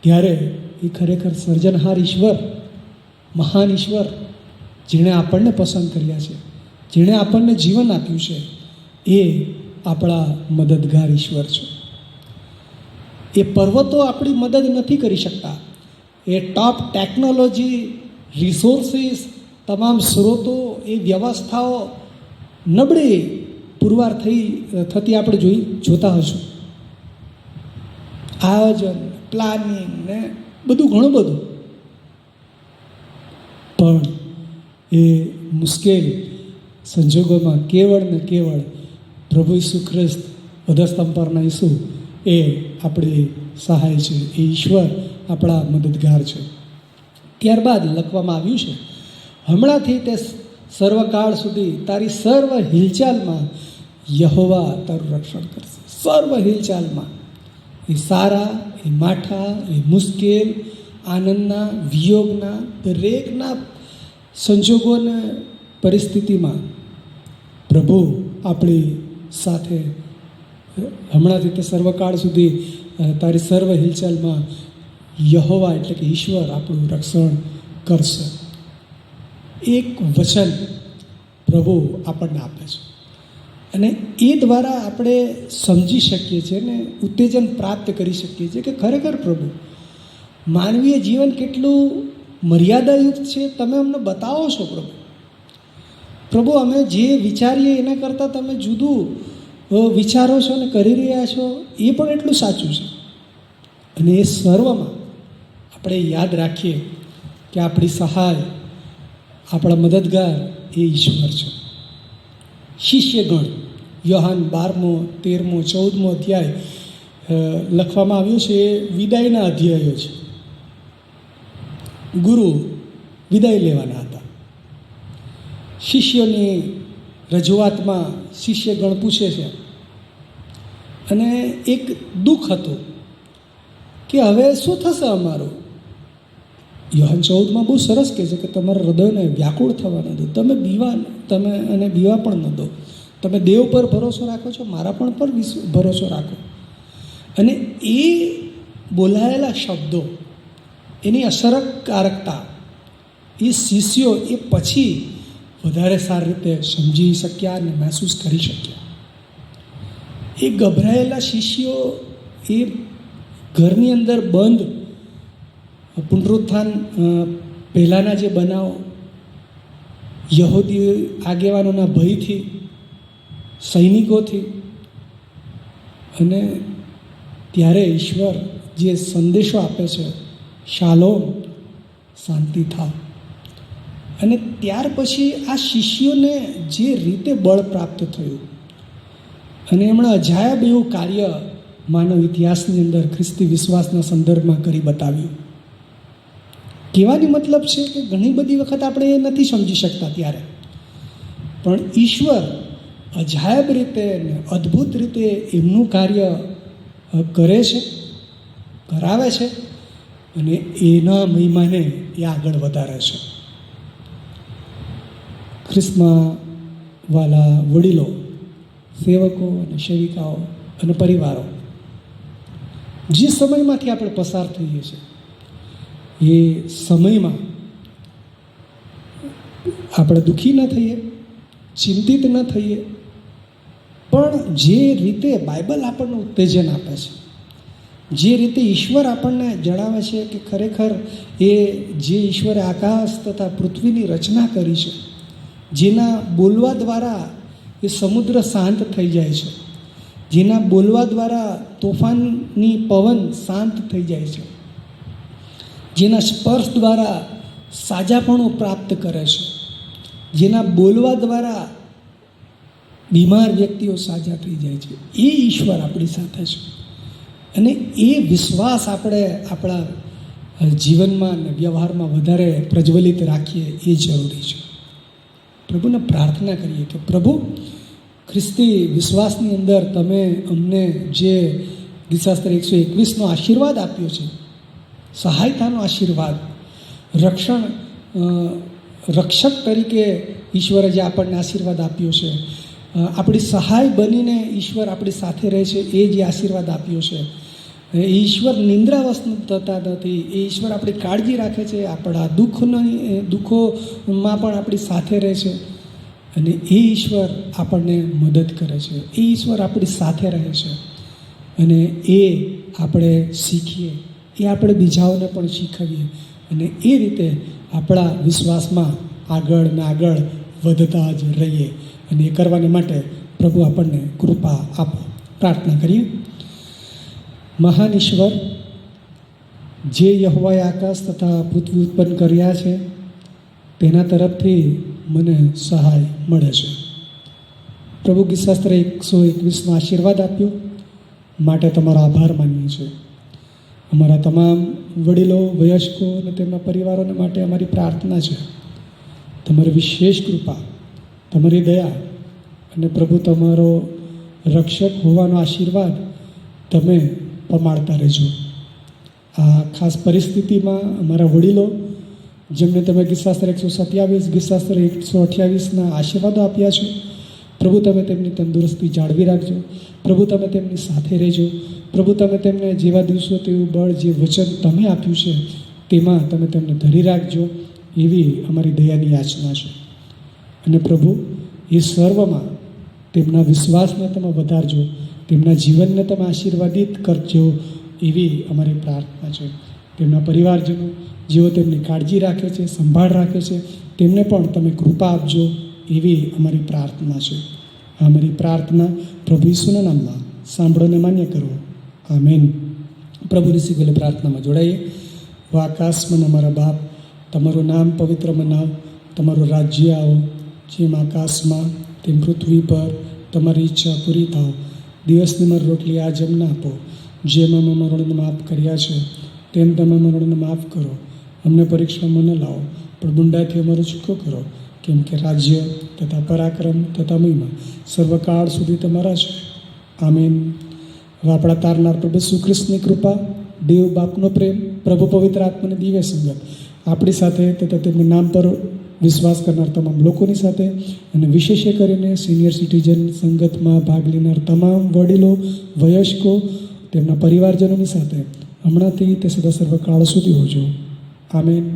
ત્યારે એ ખરેખર સર્જનહાર ઈશ્વર, મહાન ઈશ્વર, જેણે આપણને પસંદ કર્યા છે, જેણે આપણને જીવન આપ્યું છે, એ આપણા મદદગાર ઈશ્વર છે. એ પર્વતો આપણી મદદ નથી કરી શકતા. એ ટોપ ટેકનોલોજી, રિસોર્સિસ, તમામ સ્ત્રોતો, એ વ્યવસ્થાઓ નબળી પુરવાર થતી આપણે જોતા હશું. આયોજન, પ્લાનિંગ ને બધું ઘણું બધું, પણ એ મુશ્કેલ સંજોગોમાં કેવળ ને કેવળ પ્રભુ ઈસુ ખ્રિસ્ત, વધસ્તંભ પરના ઈસુ, એ આપણી સહાય છે. એ ઈશ્વર આપણા મદદગાર છે. ત્યારબાદ લખવામાં આવ્યું છે, હમણાંથી તે સર્વકાળ સુધી તારી સર્વ હિલચાલમાં યહોવા તારું રક્ષણ કરશે. સર્વ હિલચાલમાં, એ સારા, એ માઠા, એ મુશ્કેલ, આનંદના, વિયોગના, દરેકના સંજોગોને પરિસ્થિતિમાં પ્રભુ આપણી સાથે હમણાંથી તે સર્વકાળ સુધી તારી સર્વ હિલચાલમાં યહોવા એટલે કે ઈશ્વર આપણું રક્ષણ કરશે. એક વચન પ્રભુ આપણને આપે છે અને એ દ્વારા આપણે સમજી શકીએ છીએ ને ઉત્તેજન પ્રાપ્ત કરી શકીએ છીએ કે ખરેખર પ્રભુ માનવીય જીવન કેટલું મર્યાદાયુક્ત છે. તમે અમને બતાવો છો પ્રભુ. પ્રભુ અમે જે વિચારીએ એના કરતાં તમે જુદું વિચારો છો ને કરી રહ્યા છો એ પણ એટલું સાચું છે. અને એ સર્વમાં આપણે યાદ રાખીએ કે આપણી સહાય, આપણા મદદગાર એ ઈશ્વર છે. શિષ્યગણ, યોહાન 12મો, 13મો, 14મો અધ્યાય લખવામાં આવ્યું છે. એ વિદાયના અધ્યાયો છે. ગુરુ વિદાય લેવાના હતા. શિષ્યોની રજૂઆતમાં શિષ્યગણ પૂછે છે અને એક દુઃખ હતું કે હવે શું થશે અમારું. યોહાન 14માં બહુ સરસ કહે છે કે તમારા હૃદયને વ્યાકુળ થવા ન દો, તમે બીવા પણ ન દો. તમે દેવ પર ભરોસો રાખો છો, મારા પણ પર ભરોસો રાખો. અને એ બોલાયેલા શબ્દો, એની અસરકારકતા એ શિષ્યો એ પછી વધારે સારી રીતે સમજી શક્યા અને મહેસૂસ કરી શક્યા. એ ગભરાયેલા શિષ્યો એ ઘરની અંદર બંધ, પુનરુત્થાન પહેલાંના જે બનાવો, યહૂદી આગેવાનોના ભયથી, સૈનિકોથી, અને ત્યારે ઈશ્વર જે સંદેશો આપે છે, શાલોમ, શાંતિ થાવ. અને ત્યાર પછી આ શિષ્યોને જે રીતે બળ પ્રાપ્ત થયું અને એમણે અજાયબ એવું કાર્ય માનવ ઇતિહાસની અંદર ખ્રિસ્તી વિશ્વાસના સંદર્ભમાં કરી બતાવ્યું. કહેવાની મતલબ છે કે ઘણી બધી વખત આપણે એ નથી સમજી શકતા ત્યારે, પણ ઈશ્વર અજાયબ રીતે ને અદ્ભુત રીતે એમનું કાર્ય કરે છે, કરાવે છે અને એના મહિમાને એ આગળ વધારે છે. ખ્રિસ્તમાં વાલા વડીલો, સેવકો અને સેવિકાઓ અને પરિવારો, જે સમયમાંથી આપણે પસાર થઈએ છીએ એ સમયમાં આપણે દુઃખી ન થઈએ, ચિંતિત ન થઈએ, પણ જે રીતે બાઇબલ આપણને ઉત્તેજન આપે છે, જે રીતે ઈશ્વર આપણને જણાવે છે કે ખરેખર એ જે ઈશ્વરે આકાશ તથા પૃથ્વીની રચના કરી છે, જેના બોલવા દ્વારા એ સમુદ્ર શાંત થઈ જાય છે, જેના બોલવા દ્વારા તોફાનની પવન શાંત થઈ જાય છે, જેના સ્પર્શ દ્વારા સાજાપણું પ્રાપ્ત કરે છે, જેના બોલવા દ્વારા બીમાર વ્યક્તિઓ સાજા થઈ જાય છે, એ ઈશ્વર આપણી સાથે છે. અને એ વિશ્વાસ આપણે આપણા જીવનમાં અને વ્યવહારમાં વધારે પ્રજ્વલિત રાખીએ એ જરૂરી છે. પ્રભુને પ્રાર્થના કરીએ કે પ્રભુ, ખ્રિસ્તી વિશ્વાસની અંદર તમે અમને જે ગીતશાસ્ત્ર 121નો આશીર્વાદ આપ્યો છે, સહાયતાનો આશીર્વાદ, રક્ષક તરીકે ઈશ્વરે જે આપણને આશીર્વાદ આપ્યો છે, આપણી સહાય બનીને ઈશ્વર આપણી સાથે રહે છે એ જે આશીર્વાદ આપ્યો છે, એ ઈશ્વર નિંદ્રાવસ્ત થતા નથી, એ ઈશ્વર આપણી કાળજી રાખે છે, આપણા દુઃખોમાં પણ આપણી સાથે રહે છે, અને એ ઈશ્વર આપણને મદદ કરે છે, એ ઈશ્વર આપણી સાથે રહે છે. અને એ આપણે શીખીએ, એ આપણે બીજાઓને પણ શીખવીએ અને એ રીતે આપણા વિશ્વાસમાં આગળ ને આગળ વધતા જ રહીએ. અને એ કરવાને માટે પ્રભુ આપણને કૃપા આપો. પ્રાર્થના કરીએ. મહાન ઈશ્વર, જે યહોવાએ આકાશ તથા પૃથ્વી ઉત્પન્ન કર્યા છે તેના તરફથી મને સહાય મળે છે. પ્રભુ ગીતશાસ્ત્ર 121નો આશીર્વાદ આપ્યો માટે તમારો આભાર માનીએ છીએ. અમારા તમામ વડીલો, વયસ્કો અને તેમના પરિવારોને માટે અમારી પ્રાર્થના છે તમારી વિશેષ કૃપા, તમારી દયા અને પ્રભુ તમારો રક્ષક હોવાનો આશીર્વાદ તમે પમાડતા રહેજો. આ ખાસ પરિસ્થિતિમાં અમારા વડીલો જેમને તમે ગીતશાસ્ત્ર 127, ગીતશાસ્ત્ર 128ના આશીર્વાદો આપ્યા છે, પ્રભુ તમે તેમની તંદુરસ્તી જાળવી રાખજો. પ્રભુ તમે તેમની સાથે રહેજો. પ્રભુ તમે તેમને જેવા દિવસો તેવું બળ, જે વચન તમે આપ્યું છે તેમાં તમે તેમને ધરી રાખજો, એવી અમારી દયાની યાચના છે. અને પ્રભુ એ સર્વમાં તેમના વિશ્વાસને તમે વધારજો, તેમના જીવનને તમે આશીર્વાદિત કરજો, એવી અમારી પ્રાર્થના છે. તેમના પરિવારજનો જેઓ તેમની કાળજી રાખે છે, સંભાળ રાખે છે, તેમને પણ તમે કૃપા આપજો, એવી અમારી પ્રાર્થના છે. અમારી પ્રાર્થના પ્રભુ ઈસુના નામમાં સાંભળોને માન્ય કરો. આમેન. પ્રભુની શીખેલી પ્રાર્થનામાં જોડાઈએ. આકાશમાં અમારા બાપ, તમારું નામ પવિત્ર મનાવ, તમારું રાજ્ય આવો, જેમ આકાશમાં તેમ પૃથ્વી પર તમારી ઈચ્છા પૂરી થાવ. દિવસની મારી રોટલી આજ અમને આપો, જેમ અમે અમારોને માફ કર્યા છે તેમ તમે અમારોને માફ કરો. અમને પરીક્ષામાં ન લાવો, પણ ગુંડાથી અમારો છૂટકો કરો, કેમ કે રાજ્ય તથા પરાક્રમ તથા મહિમા સર્વકાળ સુધી તમારા છે. આમીન. હવે આપણા તારનાર પ્રભુ ઈસુ ખ્રિસ્તની કૃપા, દેવ બાપનો પ્રેમ, પ્રભુ પવિત્ર આત્માની દિવ્ય સંગત આપણી સાથે તથા તેમના નામ પર વિશ્વાસ કરનાર તમામ લોકોની સાથે, અને વિશેષ કરીને સિનિયર સિટીઝન સંગતમાં ભાગ લેનાર તમામ વડીલો, વયસ્કો, તેમના પરિવારજનોની સાથે હમણાંથી તે સદા સર્વકાળ સુધી હોજો. આમીન.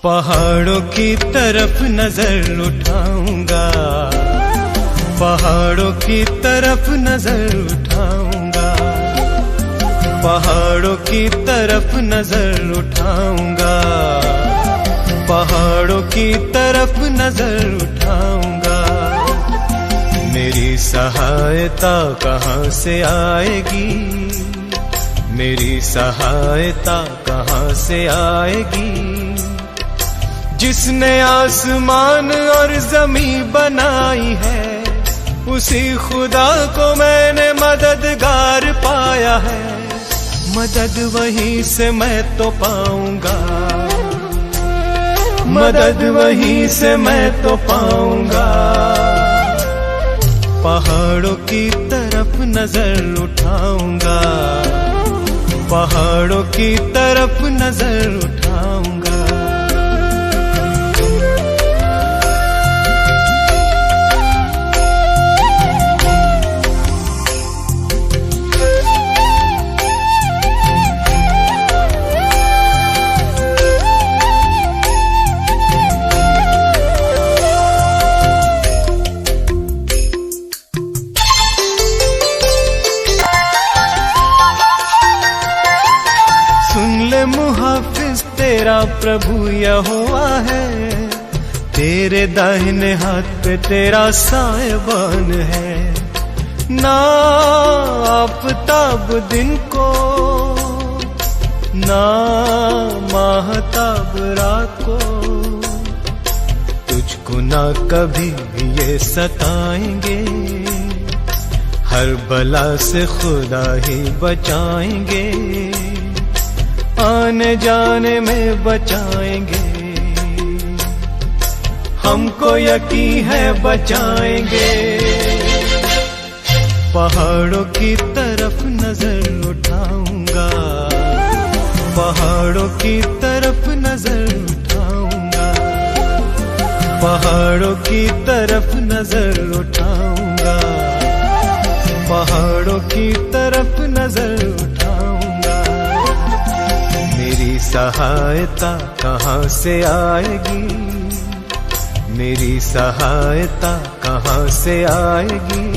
पहाड़ों की तरफ नजर उठाऊंगा, पहाड़ों की तरफ नजर उठाऊंगा, पहाड़ों की तरफ नजर उठाऊंगा, पहाड़ों की तरफ नजर उठाऊंगा. मेरी सहायता कहाँ से आएगी, मेरी सहायता कहाँ से आएगी. जिसने आसमान और जमीन बनाई है, उसी खुदा को मैंने मददगार पाया है. मदद वहीं से मैं तो पाऊंगा, मदद वहीं से मैं तो पाऊंगा. पहाड़ों की तरफ नजर उठाऊंगा, पहाड़ों की तरफ नजर उठाऊंगा. मुहाफिज तेरा प्रभु यहोवा है, तेरे दाहिने हाथ पे तेरा साहिबान है. ना आफताब दिन को, ना माहताब रात को, तुझको ना कभी ये सताएंगे. हर बला से खुदा ही बचाएंगे, आने जाने में बचाएंगे. हमको यकीन है बचाएंगे. पहाड़ों की तरफ नजर उठाऊंगा, पहाड़ों की तरफ नजर उठाऊंगा, पहाड़ों की तरफ नजर उठाऊंगा, पहाड़ों की तरफ नजर उठाऊंगा. मेरी सहायता कहाँ से आएगी, मेरी सहायता कहाँ से आएगी?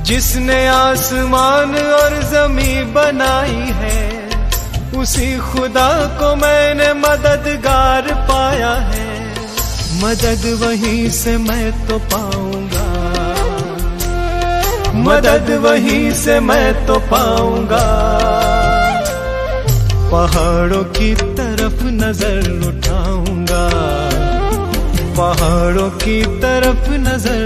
जिसने आसमान और जमीन बनाई है, उसी खुदा को मैंने मददगार पाया है। मदद वहीं से मैं तो पाऊंगा, मदद वहीं से मैं तो पाऊंगा। पहाड़ों की तरफ नजर उठाऊंगा, पहाड़ों की तरफ नजर